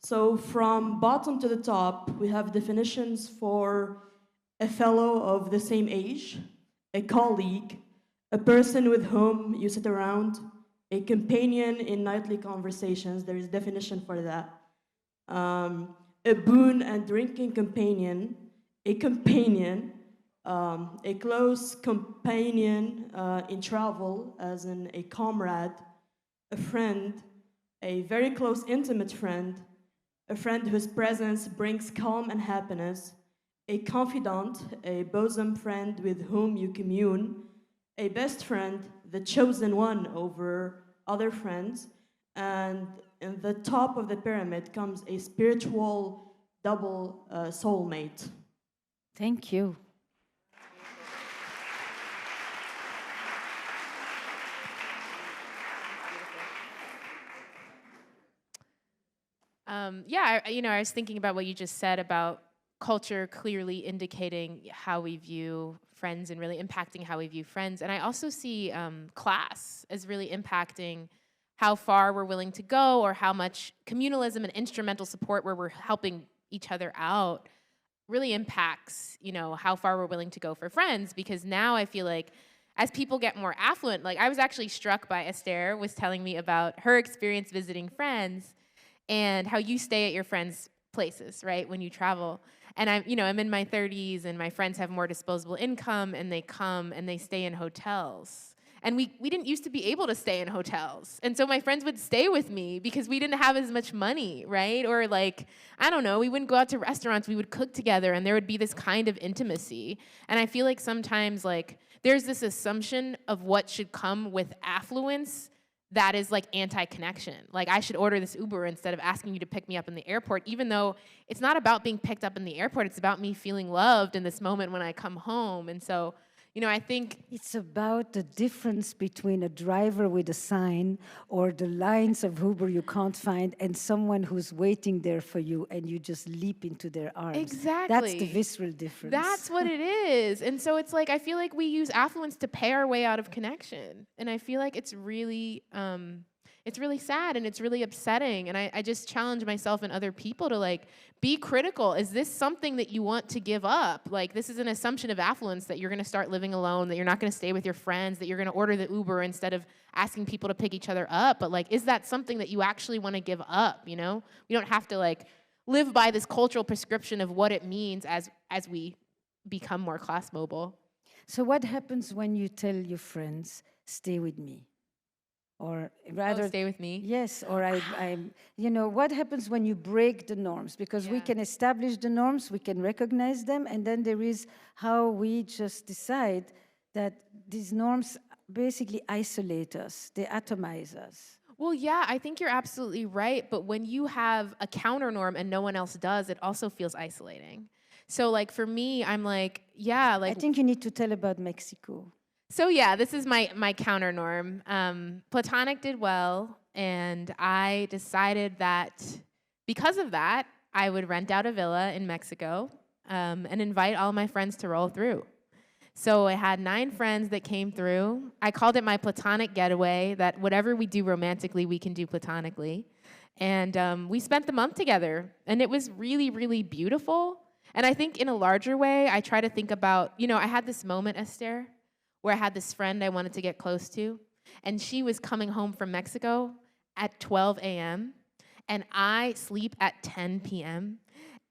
So from bottom to the top, we have definitions for a fellow of the same age, a colleague, a person with whom you sit around, a companion in nightly conversations. There is definition for that. A boon and drinking companion, a companion, a close companion in travel, as in a comrade, a friend, a very close intimate friend, a friend whose presence brings calm and happiness, a confidant, a bosom friend with whom you commune, a best friend, the chosen one over other friends, and in the top of the pyramid comes a spiritual double soulmate. Thank you. I was thinking about what you just said about culture clearly indicating how we view friends and really impacting how we view friends. And I also see class as really impacting how far we're willing to go or how much communalism and instrumental support where we're helping each other out really impacts, how far we're willing to go for friends. Because now I feel like as people get more affluent, like I was actually struck by Esther was telling me about her experience visiting friends and how you stay at your friends' places, right, when you travel. And I'm in my 30s and my friends have more disposable income and they come and they stay in hotels. And we didn't used to be able to stay in hotels. And so my friends would stay with me because we didn't have as much money, right? Or like, I don't know, we wouldn't go out to restaurants, we would cook together and there would be this kind of intimacy. And I feel like sometimes like there's this assumption of what should come with affluence that is like anti-connection. Like I should order this Uber instead of asking you to pick me up in the airport, even though it's not about being picked up in the airport, it's about me feeling loved in this moment when I come home. And so, I think it's about the difference between a driver with a sign or the lines of Uber you can't find and someone who's waiting there for you and you just leap into their arms. Exactly. That's the visceral difference. That's what it is. And so it's like, I feel like we use affluence to pay our way out of connection. And I feel like it's really it's really sad and it's really upsetting. And I just challenge myself and other people to like be critical. Is this something that you want to give up? Like, this is an assumption of affluence that you're going to start living alone, that you're not going to stay with your friends, that you're going to order the Uber instead of asking people to pick each other up. But like, is that something that you actually want to give up? You know, we don't have to like live by this cultural prescription of what it means as we become more class mobile. So what happens when you tell your friends, stay with me? Or rather, stay with me? Yes, or you know, what happens when you break the norms? Because we can establish the norms, we can recognize them, and then there is how we just decide that these norms basically isolate us, they atomize us. Well, yeah, I think you're absolutely right. But when you have a counter norm and no one else does, it also feels isolating. So like for me, I'm like, yeah, like I think you need to tell about Mexico. So yeah, this is my counter norm. Platonic did well, and I decided that because of that, I would rent out a villa in Mexico and invite all my friends to roll through. So I had 9 friends that came through. I called it my Platonic getaway, that whatever we do romantically, we can do platonically. And we spent the month together, and it was really, really beautiful. And I think in a larger way, I try to think about, you know, I had this moment, Esther, where I had this friend I wanted to get close to, and she was coming home from Mexico at 12 a.m., and I sleep at 10 p.m.,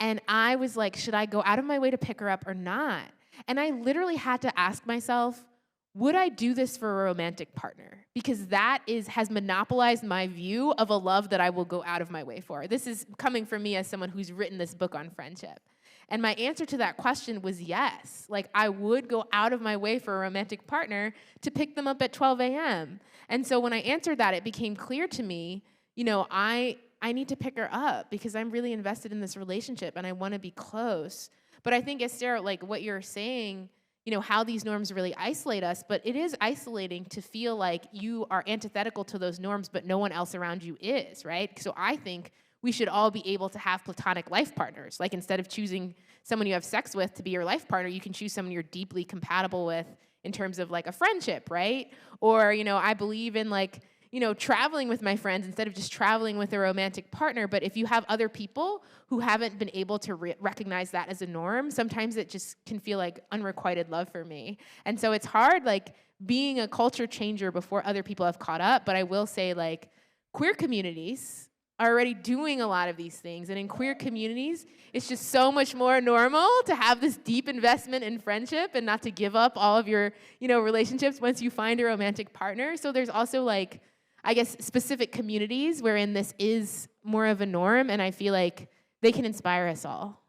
and I was like, should I go out of my way to pick her up or not? And I literally had to ask myself, would I do this for a romantic partner? Because that has monopolized my view of a love that I will go out of my way for. This is coming from me as someone who's written this book on friendship. And my answer to that question was yes. Like, I would go out of my way for a romantic partner to pick them up at 12 a.m. And so when I answered that, it became clear to me, you know, I need to pick her up because I'm really invested in this relationship and I want to be close. But I think, Esther, like what you're saying, you know, how these norms really isolate us, but it is isolating to feel like you are antithetical to those norms, but no one else around you is, right? So I think we should all be able to have platonic life partners. Like, instead of choosing someone you have sex with to be your life partner, you can choose someone you're deeply compatible with in terms of like a friendship, right? Or, you know, I believe in like, you know, traveling with my friends instead of just traveling with a romantic partner. But if you have other people who haven't been able to recognize that as a norm, sometimes it just can feel like unrequited love for me. And so it's hard, like, being a culture changer before other people have caught up. But I will say, like, queer communities are already doing a lot of these things. And in queer communities, it's just so much more normal to have this deep investment in friendship and not to give up all of your, you know, relationships once you find a romantic partner. So there's also, like, I guess, specific communities wherein this is more of a norm, and I feel like they can inspire us all.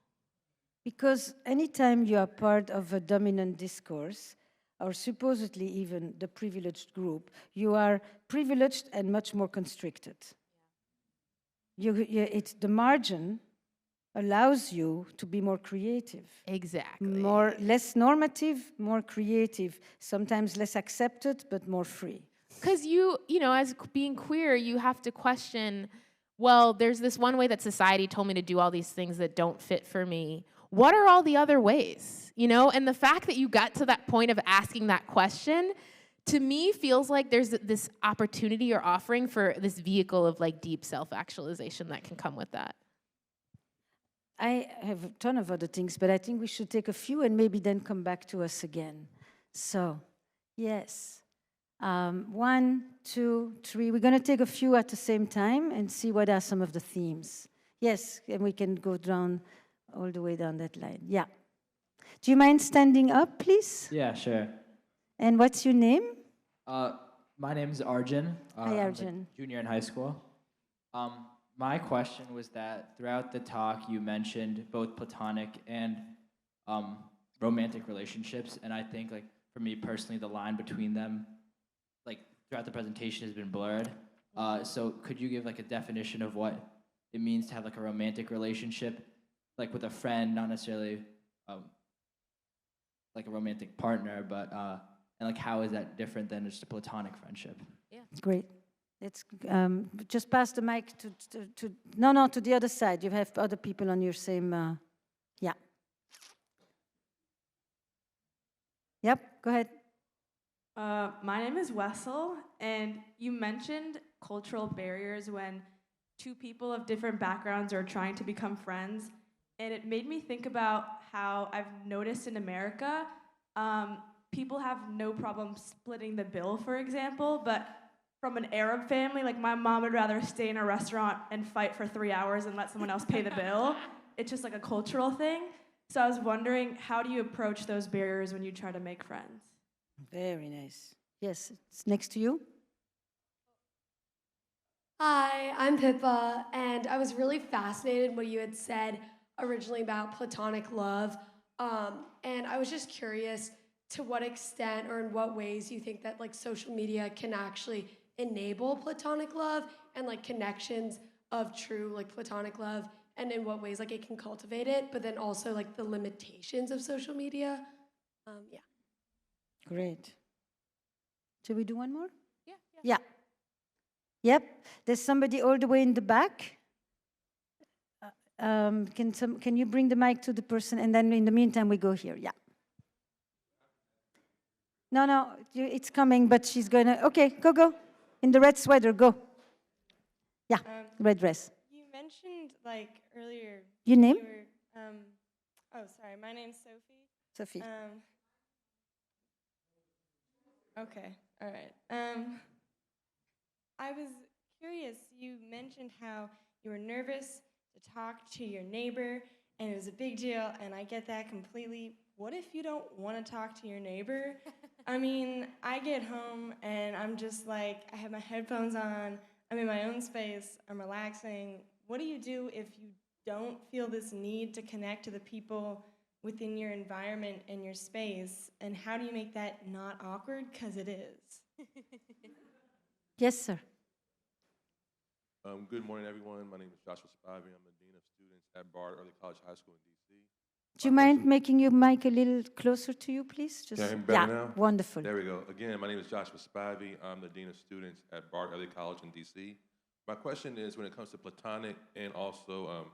Because anytime you are part of a dominant discourse, or supposedly even the privileged group, you are privileged and much more constricted. The margin allows you to be more creative. Exactly. Less normative, more creative, sometimes less accepted, but more free. Because you know, as being queer, you have to question, well, there's this one way that society told me to do all these things that don't fit for me. What are all the other ways? You know, and the fact that you got to that point of asking that question, to me, feels like there's this opportunity or offering for this vehicle of like deep self-actualization that can come with that. I have a ton of other things, but I think we should take a few and maybe then come back to us again. So, yes. 1, 2, 3. We're going to take a few at the same time and see what are some of the themes. Yes, and we can go down all the way down that line. Yeah. Do you mind standing up, please? Yeah, sure. And what's your name? My name is Arjun. Hi, Arjun. I'm a junior in high school. My question was that throughout the talk you mentioned both platonic and romantic relationships, and I think, like, for me personally, the line between them, like, throughout the presentation has been blurred. So could you give like a definition of what it means to have like a romantic relationship, like with a friend, not necessarily like a romantic partner, but and like how is that different than just a platonic friendship? Yeah. Great. Let's just pass the mic to the other side. You have other people on your same, yeah. Yep, go ahead. My name is Wessel, and you mentioned cultural barriers when two people of different backgrounds are trying to become friends. And it made me think about how I've noticed in America, people have no problem splitting the bill, for example, but from an Arab family, like my mom would rather stay in a restaurant and fight for 3 hours and let someone else pay the bill. It's just like a cultural thing. So I was wondering, how do you approach those barriers when you try to make friends? Very nice. Yes, it's next to you. Hi, I'm Pippa, and I was really fascinated what you had said originally about platonic love. And I was just curious to what extent or in what ways you think that like social media can actually enable platonic love and like connections of true like platonic love, and in what ways like it can cultivate it, but then also like the limitations of social media. Yeah. Great. Shall we do one more? Yeah. Yeah. Yep. There's somebody all the way in the back. Can you bring the mic to the person, and then in the meantime we go here? Yeah. No, it's coming, but she's gonna. Okay, go. In the red sweater, go. Yeah, red dress. You mentioned like earlier. Your name? Sorry. My name's Sophie. Sophie. Okay. All right. I was curious. You mentioned how you were nervous to talk to your neighbor, and it was a big deal, and I get that completely. What if you don't want to talk to your neighbor? I mean, I get home and I'm just like, I have my headphones on, I'm in my own space, I'm relaxing. What do you do if you don't feel this need to connect to the people within your environment and your space? And how do you make that not awkward? Because it is. Yes, sir. Good morning, everyone. My name is Joshua Spivey. I'm the Dean of Students at Bard Early College High School in D.C. Do you mind making your mic a little closer to you, please? Can you hear me better now? Wonderful. There we go. Again, my name is Joshua Spivey. I'm the Dean of Students at Bard Early College in D.C. My question is, when it comes to platonic and also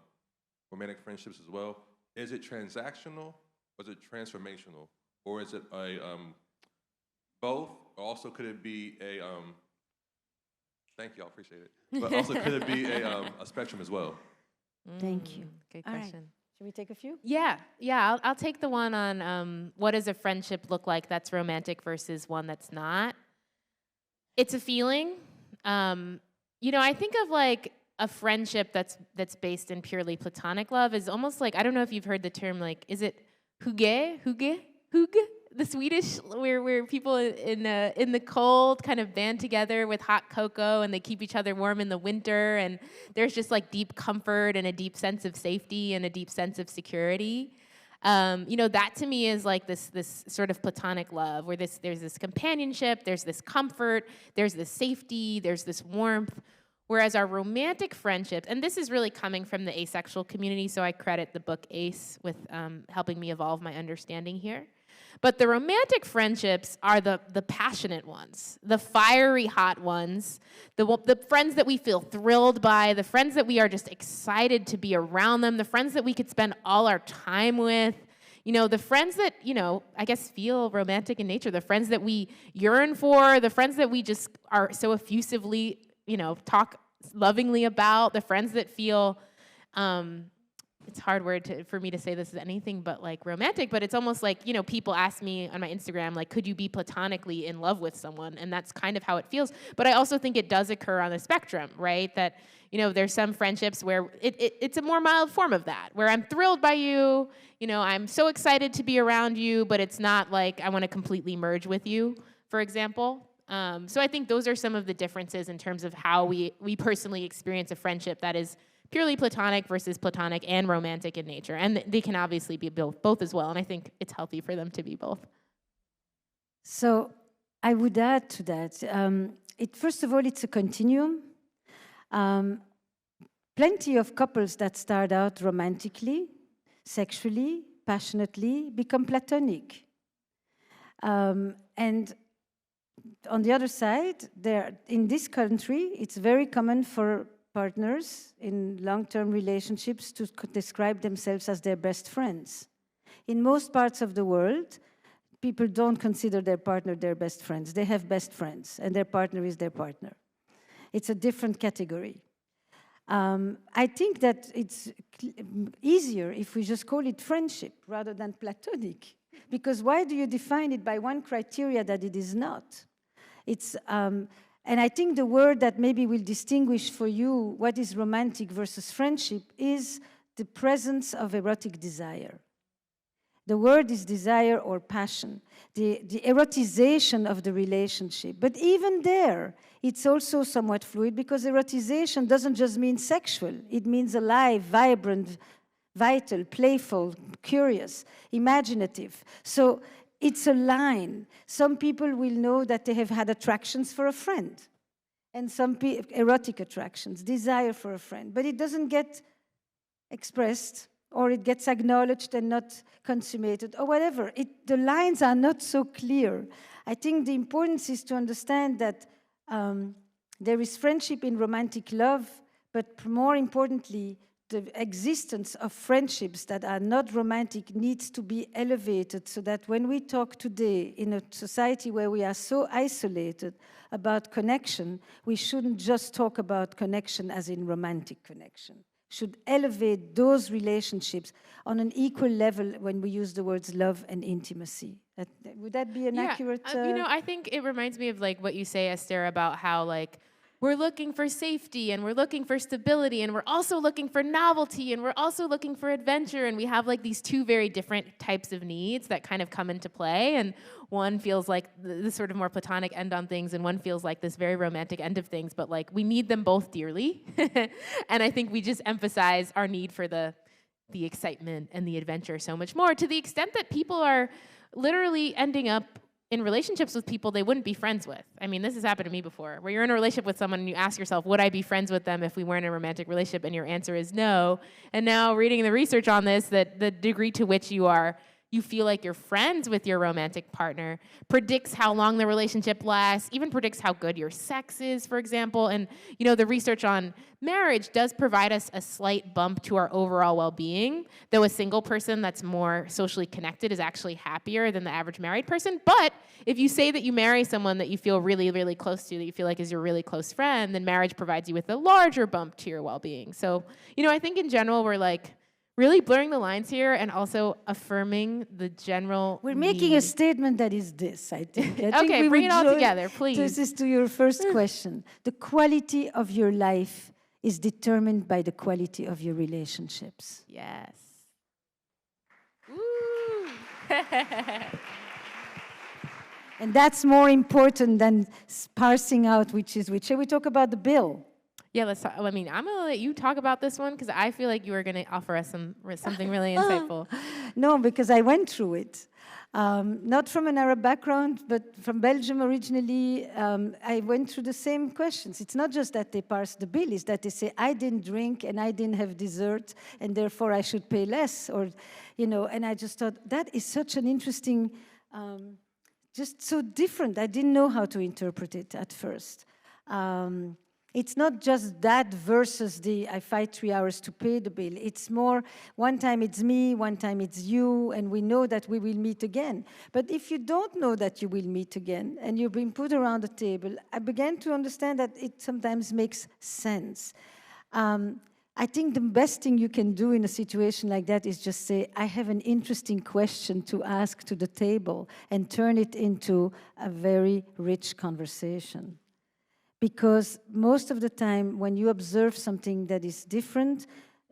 romantic friendships as well, is it transactional or is it transformational? Or is it a both? Or also could it be a thank you, I appreciate it. But also could it be a spectrum as well? Thank you. Good All right. question. Should we take a few? Yeah. I'll take the one on what does a friendship look like that's romantic versus one that's not. It's a feeling. I think of like a friendship that's based in purely platonic love is almost like, I don't know if you've heard the term, like, is it hygge? The Swedish, where people in the cold kind of band together with hot cocoa and they keep each other warm in the winter, and there's just like deep comfort and a deep sense of safety and a deep sense of security. That to me is like this sort of platonic love where there's this companionship, there's this comfort, there's this safety, there's this warmth. Whereas our romantic friendships, and this is really coming from the asexual community, so I credit the book Ace with helping me evolve my understanding here. But the romantic friendships are the passionate ones, the fiery hot ones, the friends that we feel thrilled by, the friends that we are just excited to be around them, the friends that we could spend all our time with, the friends that, I guess feel romantic in nature, the friends that we yearn for, the friends that we just are so effusively, talk lovingly about, the friends that feel, it's a hard word for me to say this is anything but like romantic, but it's almost like, people ask me on my Instagram, like, could you be platonically in love with someone? And that's kind of how it feels. But I also think it does occur on the spectrum, right? That, there's some friendships where it's a more mild form of that, where I'm thrilled by you, I'm so excited to be around you, but it's not like I want to completely merge with you, for example. So I think those are some of the differences in terms of how we personally experience a friendship that is purely platonic versus platonic and romantic in nature. And they can obviously be both as well. And I think it's healthy for them to be both. So I would add to that. First of all, it's a continuum. Plenty of couples that start out romantically, sexually, passionately, become platonic. And on the other side, in this country, it's very common for partners in long-term relationships to describe themselves as their best friends. In most parts of the world, people don't consider their partner their best friends. They have best friends, and their partner is their partner. It's a different category. I think that it's easier if we just call it friendship rather than platonic. Because why do you define it by one criteria that it is not? It's, and I think the word that maybe will distinguish for you what is romantic versus friendship is the presence of erotic desire. The word is desire or passion, the erotization of the relationship. But even there, it's also somewhat fluid because erotization doesn't just mean sexual. It means alive, vibrant, vital, playful, curious, imaginative. So it's a line. Some people will know that they have had attractions for a friend, and some erotic attractions, desire for a friend. But it doesn't get expressed, or it gets acknowledged and not consummated, or whatever. The lines are not so clear. I think the importance is to understand that there is friendship in romantic love, but more importantly, the existence of friendships that are not romantic needs to be elevated so that when we talk today in a society where we are so isolated about connection, we shouldn't just talk about connection as in romantic connection. Should elevate those relationships on an equal level when we use the words love and intimacy. Would that be an accurate? You know, I think it reminds me of like what you say, Esther, about how like we're looking for safety and we're looking for stability and we're also looking for novelty and we're also looking for adventure, and we have like these two very different types of needs that kind of come into play, and one feels like the sort of more platonic end on things and one feels like this very romantic end of things, but like we need them both dearly. And I think we just emphasize our need for the excitement and the adventure so much more, to the extent that people are literally ending up in relationships with people they wouldn't be friends with. I mean, this has happened to me before, where you're in a relationship with someone and you ask yourself, would I be friends with them if we weren't in a romantic relationship? And your answer is no. And now reading the research on this, that the degree to which you feel like you're friends with your romantic partner predicts how long the relationship lasts, even predicts how good your sex is, for example. And, you know, the research on marriage does provide us a slight bump to our overall well-being, though a single person that's more socially connected is actually happier than the average married person. But if you say that you marry someone that you feel really, really close to, that you feel like is your really close friend, then marriage provides you with a larger bump to your well-being. So, you know, I think in general, we're like, really blurring the lines here and also affirming the general We're making a statement that is this, I think. Okay, bring it all together, please. This is to your first question. The quality of your life is determined by the quality of your relationships. Yes. Woo! And that's more important than parsing out which is which. Shall we talk about the bill? Yeah, let's talk. I mean, I'm going to let you talk about this one because I feel like you are going to offer us something really insightful. No, because I went through it. Not from an Arab background, but from Belgium originally. I went through the same questions. It's not just that they parse the bill, it's that they say, I didn't drink and I didn't have dessert, and therefore I should pay less. Or, you know, and I just thought, that is such an interesting, just so different. I didn't know how to interpret it at first. It's not just that versus I fight 3 hours to pay the bill. It's more, one time it's me, one time it's you, and we know that we will meet again. But if you don't know that you will meet again, and you've been put around the table, I began to understand that it sometimes makes sense. I think the best thing you can do in a situation like that is just say, I have an interesting question to ask to the table, and turn it into a very rich conversation. Because most of the time, when you observe something that is different,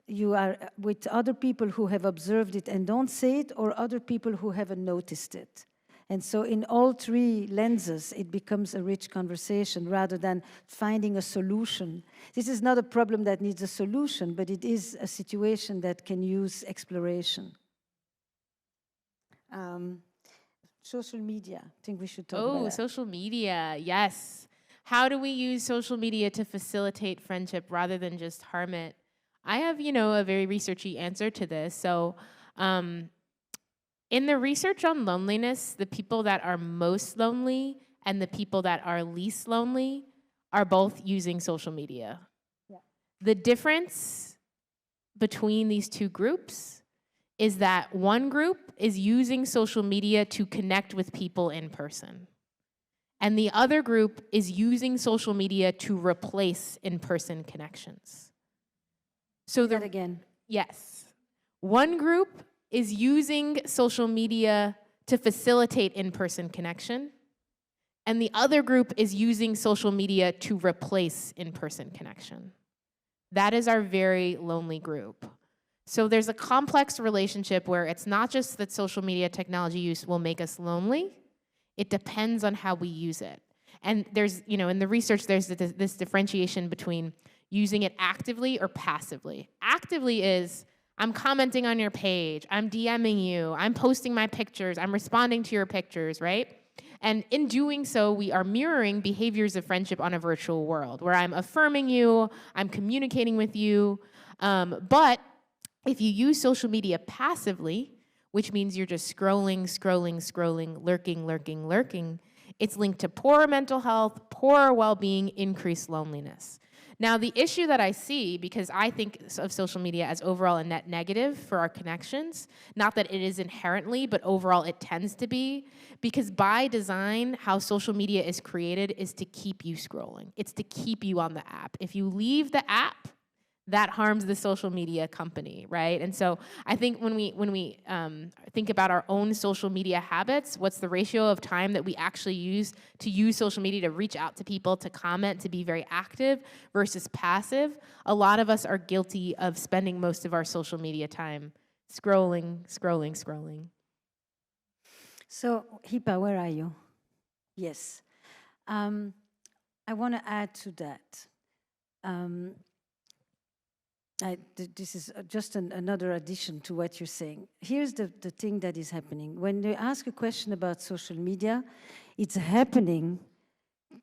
you are with other people who have observed it and don't say it, or other people who haven't noticed it. And so in all three lenses, it becomes a rich conversation rather than finding a solution. This is not a problem that needs a solution, but it is a situation that can use exploration. Social media, I think we should talk about that. Oh, social media, yes. How do we use social media to facilitate friendship rather than just harm it? I have, you know, a very researchy answer to this. So in the research on loneliness, the people that are most lonely and the people that are least lonely are both using social media. Yeah. The difference between these two groups is that one group is using social media to connect with people in person. And the other group is using social media to replace in-person connections. So That again. yes. One group is using social media to facilitate in-person connection, and the other group is using social media to replace in-person connection. That is our very lonely group. So there's a complex relationship where it's not just that social media technology use will make us lonely, it depends on how we use it. And there's, in the research, there's this differentiation between using it actively or passively. Actively is, I'm commenting on your page, I'm DMing you, I'm posting my pictures, I'm responding to your pictures, right? And in doing so, we are mirroring behaviors of friendship on a virtual world, where I'm affirming you, I'm communicating with you. But if you use social media passively, which means you're just scrolling, lurking, it's linked to poorer mental health, poorer well-being, increased loneliness. Now, the issue that I see, because I think of social media as overall a net negative for our connections, not that it is inherently, but overall it tends to be, because by design, how social media is created is to keep you scrolling. It's to keep you on the app. If you leave the app, that harms the social media company, right? And so I think when we think about our own social media habits, what's the ratio of time that we actually use to use social media to reach out to people, to comment, to be very active versus passive? A lot of us are guilty of spending most of our social media time scrolling. So, Hipa, where are you? Yes. I want to add to that. This is just another addition to what you're saying. Here's the thing that is happening. When they ask a question about social media, it's happening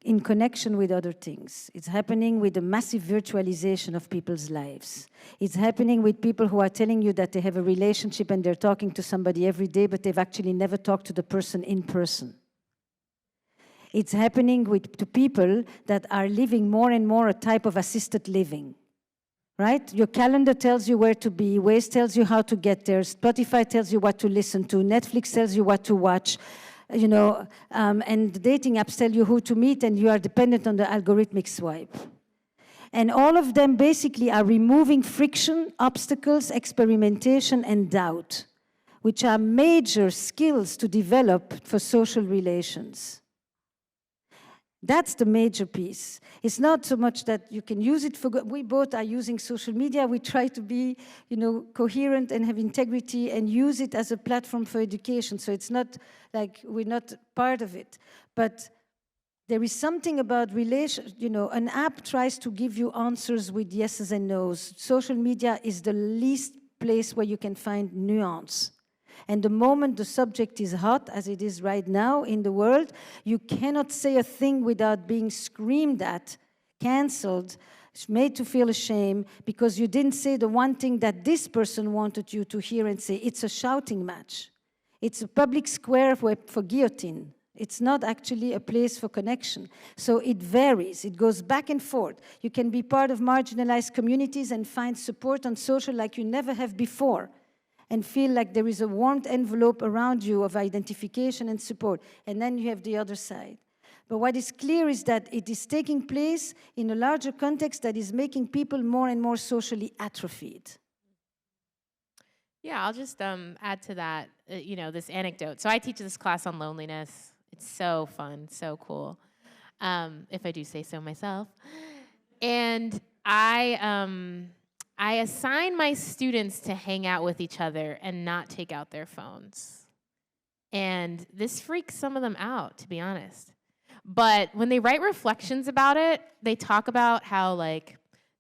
in connection with other things. It's happening with the massive virtualization of people's lives. It's happening with people who are telling you that they have a relationship and they're talking to somebody every day, but they've actually never talked to the person in person. It's happening to people that are living more and more a type of assisted living. Right? Your calendar tells you where to be, Waze tells you how to get there, Spotify tells you what to listen to, Netflix tells you what to watch, and the dating apps tell you who to meet, and you are dependent on the algorithmic swipe. And all of them basically are removing friction, obstacles, experimentation, and doubt, which are major skills to develop for social relations. That's the major piece. It's not so much that you can use it for good. We both are using social media. We try to be, coherent and have integrity and use it as a platform for education. So it's not like we're not part of it. But there is something about an app tries to give you answers with yeses and nos. Social media is the least place where you can find nuance. And the moment the subject is hot, as it is right now in the world, you cannot say a thing without being screamed at, canceled, made to feel ashamed, because you didn't say the one thing that this person wanted you to hear and say. It's a shouting match. It's a public square for guillotine. It's not actually a place for connection. So it varies. It goes back and forth. You can be part of marginalized communities and find support on social like you never have before, and feel like there is a warm envelope around you of identification and support. And then you have the other side. But what is clear is that it is taking place in a larger context that is making people more and more socially atrophied. Yeah, I'll just add to that, this anecdote. So I teach this class on loneliness. It's so fun, so cool, if I do say so myself. And I assign my students to hang out with each other and not take out their phones. And this freaks some of them out, to be honest. But when they write reflections about it, they talk about how,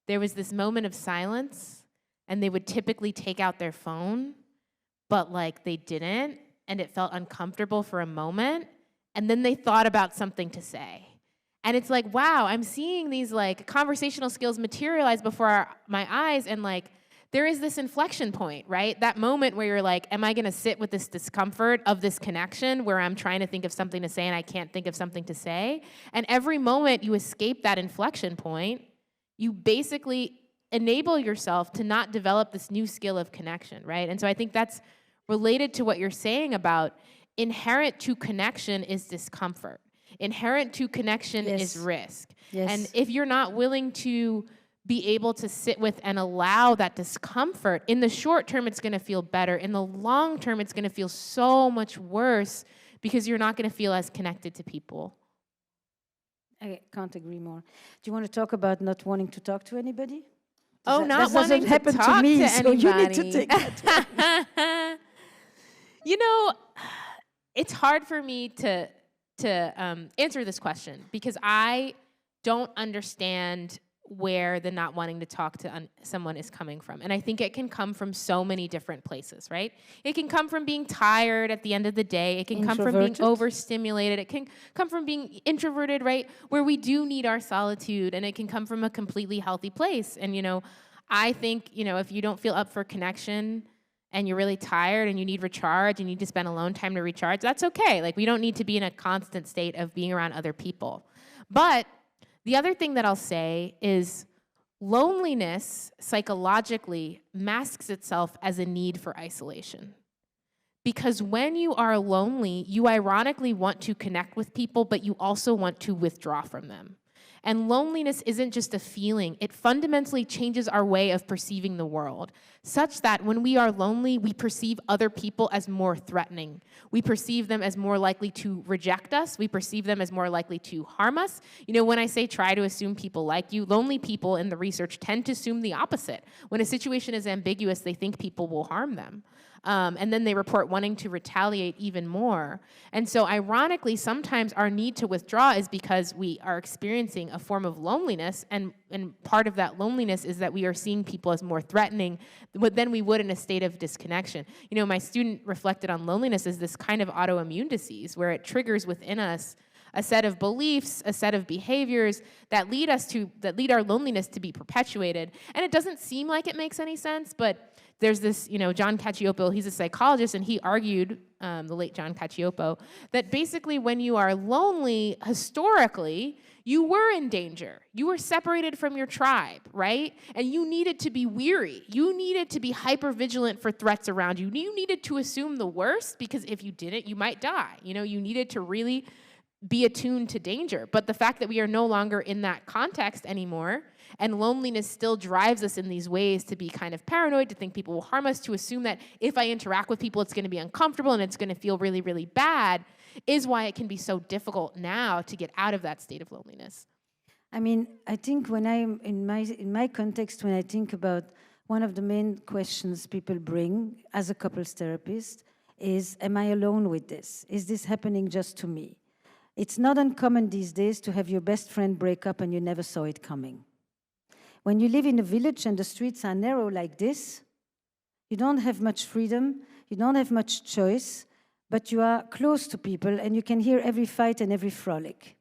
there was this moment of silence, and they would typically take out their phone, but, they didn't, and it felt uncomfortable for a moment, and then they thought about something to say. And it's like, wow, I'm seeing these conversational skills materialize before my eyes, and there is this inflection point, right? That moment where you're like, am I gonna sit with this discomfort of this connection where I'm trying to think of something to say and I can't think of something to say? And every moment you escape that inflection point, you basically enable yourself to not develop this new skill of connection, right? And so I think that's related to what you're saying about inherent to connection is discomfort. Inherent to connection is risk. Yes. And if you're not willing to be able to sit with and allow that discomfort, in the short term, it's going to feel better. In the long term, it's going to feel so much worse because you're not going to feel as connected to people. I can't agree more. Do you want to talk about not wanting to talk to anybody? Not wanting to happen talk to me, to so anybody. you need to take that. You know, it's hard for me to answer this question because I don't understand where the not wanting to talk to someone is coming from. And I think it can come from so many different places, right? It can come from being tired at the end of the day. It can come from being overstimulated. It can come from being introverted, right? Where we do need our solitude, and it can come from a completely healthy place. And, you know, I think, you know, if you don't feel up for connection and you're really tired and you need recharge and you need to spend alone time to recharge, that's okay. Like, we don't need to be in a constant state of being around other people. But the other thing that I'll say is loneliness psychologically masks itself as a need for isolation. Because when you are lonely, you ironically want to connect with people, but you also want to withdraw from them. And loneliness isn't just a feeling. It fundamentally changes our way of perceiving the world, such that when we are lonely, we perceive other people as more threatening. We perceive them as more likely to reject us. We perceive them as more likely to harm us. You know, when I say try to assume people like you, lonely people in the research tend to assume the opposite. When a situation is ambiguous, they think people will harm them. And then they report wanting to retaliate even more. And so ironically, sometimes our need to withdraw is because we are experiencing a form of loneliness, and part of that loneliness is that we are seeing people as more threatening than we would in a state of disconnection. You know, my student reflected on loneliness as this kind of autoimmune disease where it triggers within us a set of beliefs, a set of behaviors that lead our loneliness to be perpetuated. And it doesn't seem like it makes any sense, but there's this, you know, John Cacioppo, he's a psychologist, and he argued, the late John Cacioppo, that basically when you are lonely, historically, you were in danger. You were separated from your tribe, right? And you needed to be weary. You needed to be hypervigilant for threats around you. You needed to assume the worst, because if you didn't, you might die. You know, you needed to really be attuned to danger. But the fact that we are no longer in that context anymore, and loneliness still drives us in these ways to be kind of paranoid, to think people will harm us, to assume that if I interact with people, it's going to be uncomfortable and it's going to feel really, really bad, is why it can be so difficult now to get out of that state of loneliness. I mean, I think when I'm in my context, when I think about one of the main questions people bring as a couples therapist is, am I alone with this? Is this happening just to me? It's not uncommon these days to have your best friend break up and you never saw it coming. When you live in a village and the streets are narrow like this, you don't have much freedom, you don't have much choice, but you are close to people and you can hear every fight and every frolic.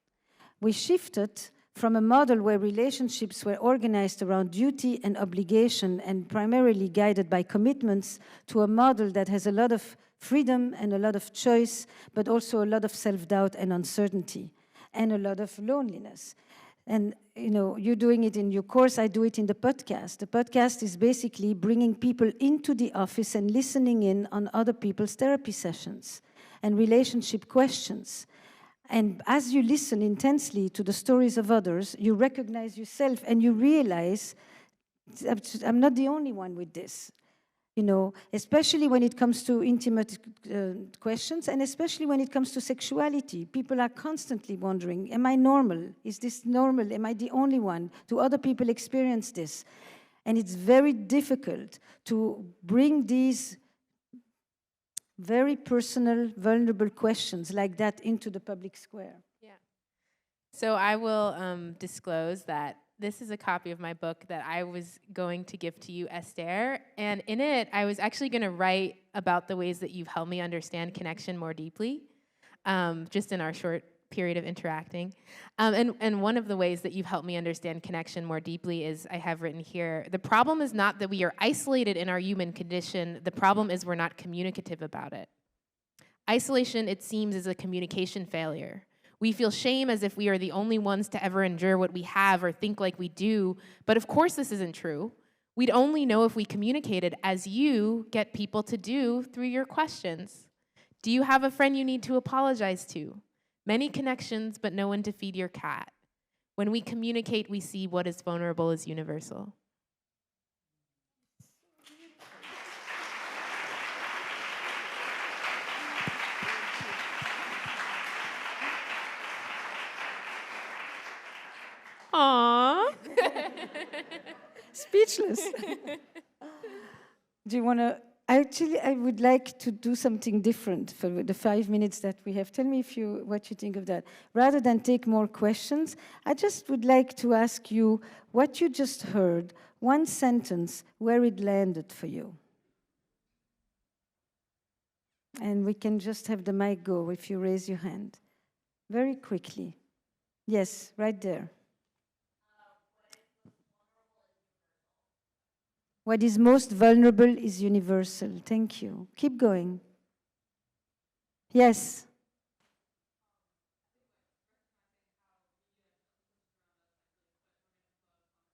We shifted from a model where relationships were organized around duty and obligation and primarily guided by commitments to a model that has a lot of freedom and a lot of choice, but also a lot of self-doubt and uncertainty and a lot of loneliness. And, you know, you're doing it in your course, I do it in the podcast. The podcast is basically bringing people into the office and listening in on other people's therapy sessions and relationship questions. And as you listen intensely to the stories of others, you recognize yourself and you realize, I'm not the only one with this. You know, especially when it comes to intimate questions, and especially when it comes to sexuality. People are constantly wondering, am I normal? Is this normal? Am I the only one? Do other people experience this? And it's very difficult to bring these very personal, vulnerable questions like that into the public square. Yeah. So I will disclose that this is a copy of my book that I was going to give to you, Esther. And in it, I was actually going to write about the ways that you've helped me understand connection more deeply, just in our short period of interacting. And one of the ways that you've helped me understand connection more deeply is, I have written here, the problem is not that we are isolated in our human condition. The problem is we're not communicative about it. Isolation, it seems, is a communication failure. We feel shame as if we are the only ones to ever endure what we have or think like we do, but of course this isn't true. We'd only know if we communicated, as you get people to do through your questions. Do you have a friend you need to apologize to? Many connections, but no one to feed your cat. When we communicate, we see what is vulnerable is universal. Aww. Speechless. Do you want to? Actually, I would like to do something different for the 5 minutes that we have. Tell me what you think of that. Rather than take more questions, I just would like to ask you what you just heard, one sentence, where it landed for you. And we can just have the mic go if you raise your hand. Very quickly. Yes, right there. What is most vulnerable is universal. Thank you. Keep going. Yes.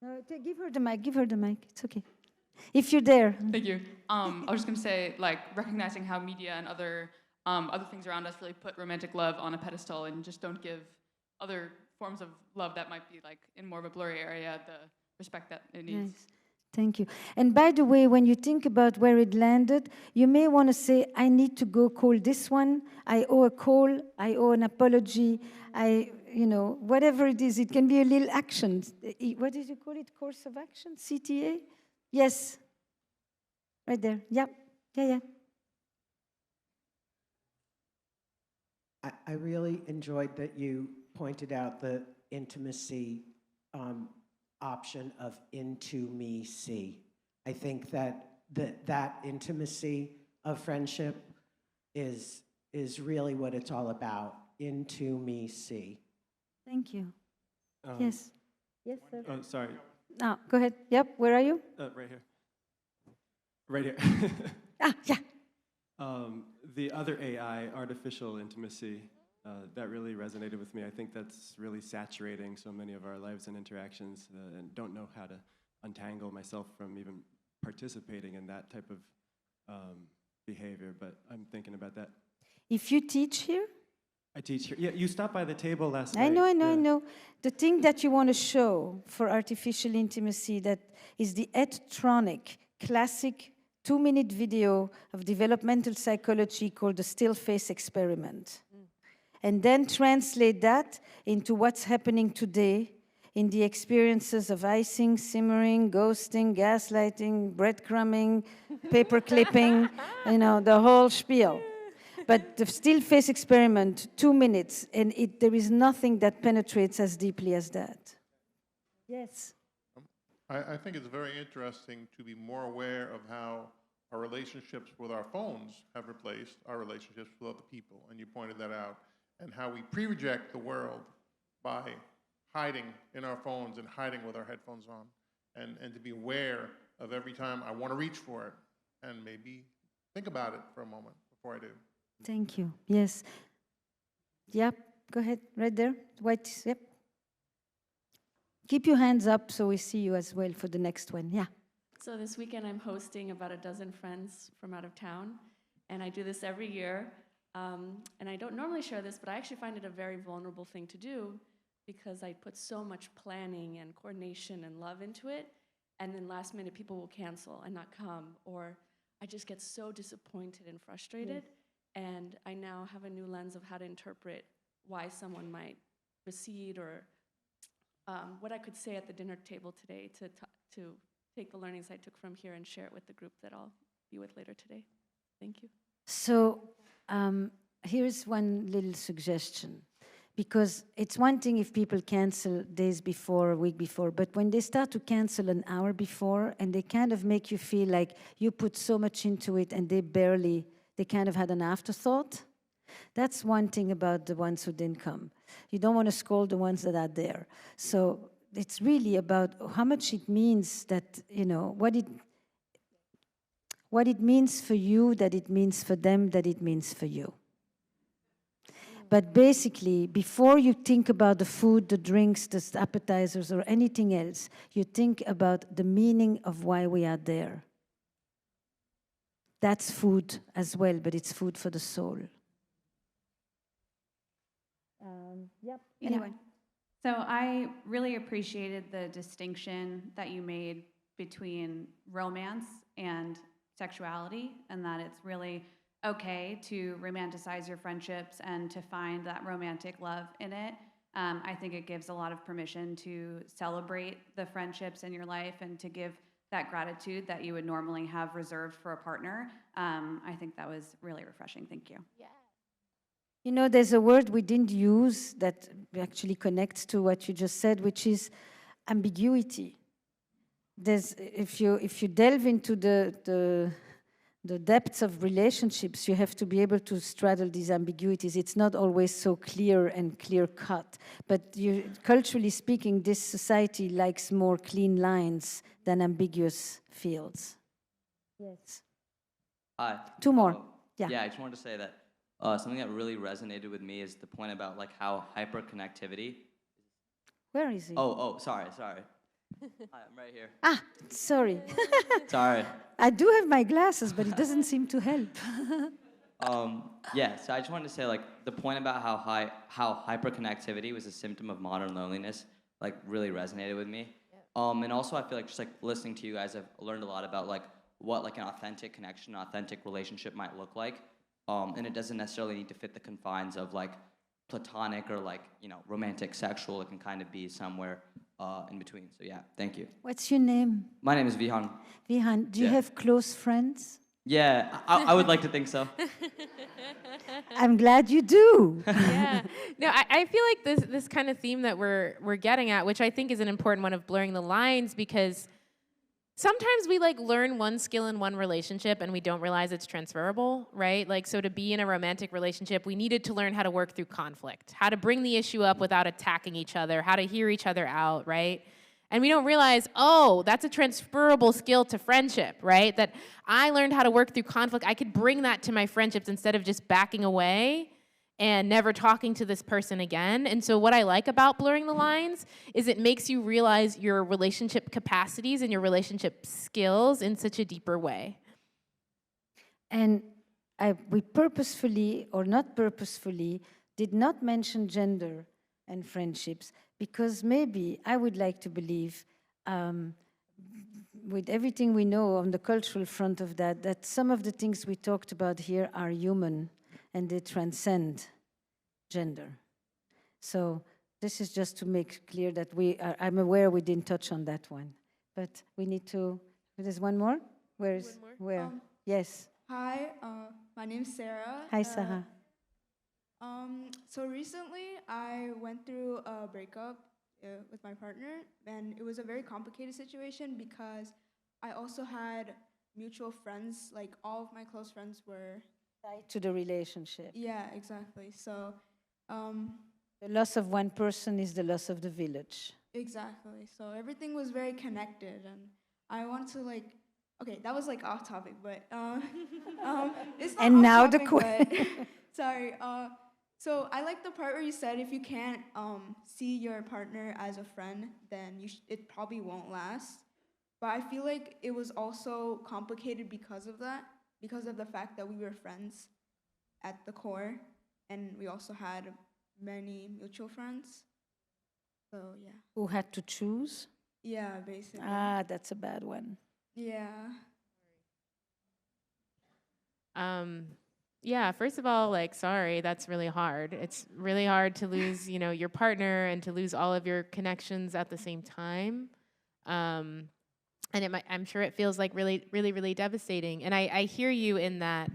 No, give her the mic. Give her the mic. It's okay. If you're there. Thank you. I was just going to say, like, recognizing how media and other things around us really put romantic love on a pedestal and just don't give other forms of love that might be, like, in more of a blurry area the respect that it needs. Nice. Thank you. And by the way, when you think about where it landed, you may want to say, I need to go call this one. I owe a call. I owe an apology. Whatever it is, it can be a little action. What did you call it? Course of action? CTA? Yes. Right there. Yeah. Yeah. I really enjoyed that you pointed out the intimacy option of into me see. I think that that intimacy of friendship is really what it's all about. Into me see. Thank you. Yes. Yes, sir. Oh, sorry. No, go ahead. Yep. Where are you? Right here. Right here. Yeah. The other AI, artificial intimacy, that really resonated with me. I think that's really saturating so many of our lives and interactions, and don't know how to untangle myself from even participating in that type of behavior, but I'm thinking about that. If you teach here? I teach here. Yeah, you stopped by the table last I night. know. I know. The thing that you want to show for artificial intimacy, that is the Edtronic classic 2-minute video of developmental psychology called the still face experiment. And then translate that into what's happening today in the experiences of icing, simmering, ghosting, gaslighting, breadcrumbing, paper clipping, the whole spiel. But the still face experiment, 2 minutes, and there is nothing that penetrates as deeply as that. Yes. I think it's very interesting to be more aware of how our relationships with our phones have replaced our relationships with other people, and you pointed that out, and how we pre-reject the world by hiding in our phones and hiding with our headphones on, and to be aware of every time I want to reach for it, and maybe think about it for a moment before I do. Thank you. Yes. Yep. Go ahead. Right there. White. Yep. Keep your hands up so we see you as well for the next one. Yeah. So this weekend I'm hosting about a dozen friends from out of town, and I do this every year. And I don't normally share this, but I actually find it a very vulnerable thing to do because I put so much planning and coordination and love into it, and then last minute people will cancel and not come, or I just get so disappointed and frustrated. And I now have a new lens of how to interpret why someone might recede, or what I could say at the dinner table today to take the learnings I took from here and share it with the group that I'll be with later today. Thank you. So here's one little suggestion, because it's one thing if people cancel days before, a week before, but when they start to cancel an hour before and they kind of make you feel like you put so much into it and they kind of had an afterthought, that's one thing about the ones who didn't come. You don't want to scold the ones that are there. So it's really about how much it means that, what it means for you, that it means for them, that it means for you. But basically, before you think about the food, the drinks, the appetizers, or anything else, you think about the meaning of why we are there. That's food as well, but it's food for the soul. Yep. Anyone? So I really appreciated the distinction that you made between romance and sexuality, and that it's really okay to romanticize your friendships and to find that romantic love in it. I think it gives a lot of permission to celebrate the friendships in your life and to give that gratitude that you would normally have reserved for a partner. I think that was really refreshing. Thank you. Yeah. You know, there's a word we didn't use that actually connects to what you just said, which is ambiguity. If you delve into the depths of relationships, you have to be able to straddle these ambiguities. It's not always so clear and clear-cut. But culturally speaking, this society likes more clean lines than ambiguous fields. Yes. Hi. Two more. Yeah. Yeah, I just wanted to say that something that really resonated with me is the point about like how hyperconnectivity. Where is he? Oh, sorry. Hi, I'm right here. Ah, sorry. Sorry. I do have my glasses, but it doesn't seem to help. Yeah, so I just wanted to say like the point about how hyperconnectivity was a symptom of modern loneliness, like really resonated with me. And also I feel like just like listening to you guys, I've learned a lot about like what like an authentic connection, authentic relationship might look like. And it doesn't necessarily need to fit the confines of like platonic or like, you know, romantic, sexual. It can kind of be somewhere in between. So yeah, thank you. What's your name? My name is Vihan. Vihan, do you have close friends? Yeah, I would like to think so. I'm glad you do. Yeah. No, I feel like this kind of theme that we're getting at, which I think is an important one of blurring the lines, because sometimes we like learn one skill in one relationship and we don't realize it's transferable, right? Like, so to be in a romantic relationship, we needed to learn how to work through conflict, how to bring the issue up without attacking each other, how to hear each other out, right? And we don't realize, oh, that's a transferable skill to friendship, right? That I learned how to work through conflict. I could bring that to my friendships instead of just backing away and never talking to this person again. And so what I like about blurring the lines is it makes you realize your relationship capacities and your relationship skills in such a deeper way. And we purposefully or not purposefully did not mention gender and friendships because maybe I would like to believe, with everything we know on the cultural front of that some of the things we talked about here are human and they transcend gender. So this is just to make clear that I'm aware we didn't touch on that one, but we need to, there's one more? Where? Yes. Hi, my name's Sarah. Hi, Sarah. So recently I went through a breakup with my partner, and it was a very complicated situation because I also had mutual friends, like all of my close friends were tied to the relationship. Yeah, exactly. So the loss of one person is the loss of the village. Exactly. So everything was very connected, and I want to like, okay, that was like off topic, but it's not and off now topic, the question. Sorry. So I like the part where you said if you can't see your partner as a friend, then it probably won't last. But I feel like it was also complicated because of that, because of the fact that we were friends at the core, and we also had many mutual friends. So yeah. Who had to choose? Yeah, basically. Ah, that's a bad one. Yeah. Yeah, first of all, like, sorry, that's really hard. It's really hard to lose, you know, your partner and to lose all of your connections at the same time. And I'm sure it feels like really, really, really devastating. And I hear you in that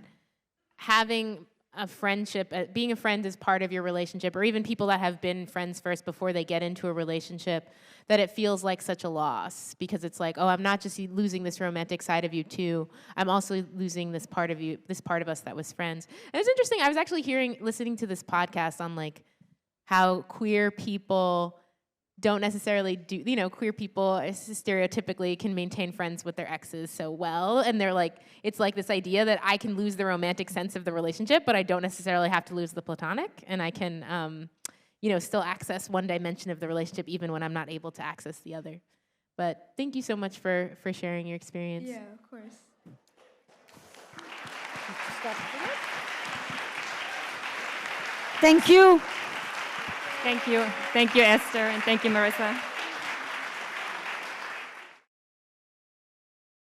having a friendship, being a friend is part of your relationship, or even people that have been friends first before they get into a relationship, that it feels like such a loss because it's like, oh, I'm not just losing this romantic side of you too, I'm also losing this part of you, this part of us that was friends. And it's interesting, I was actually listening to this podcast on like how queer people don't necessarily do, queer people stereotypically can maintain friends with their exes so well. And they're like, it's like this idea that I can lose the romantic sense of the relationship, but I don't necessarily have to lose the platonic. And I can, still access one dimension of the relationship even when I'm not able to access the other. But thank you so much for sharing your experience. Yeah, of course. Thank you. Thank you. Thank you, Esther, and thank you, Marisa.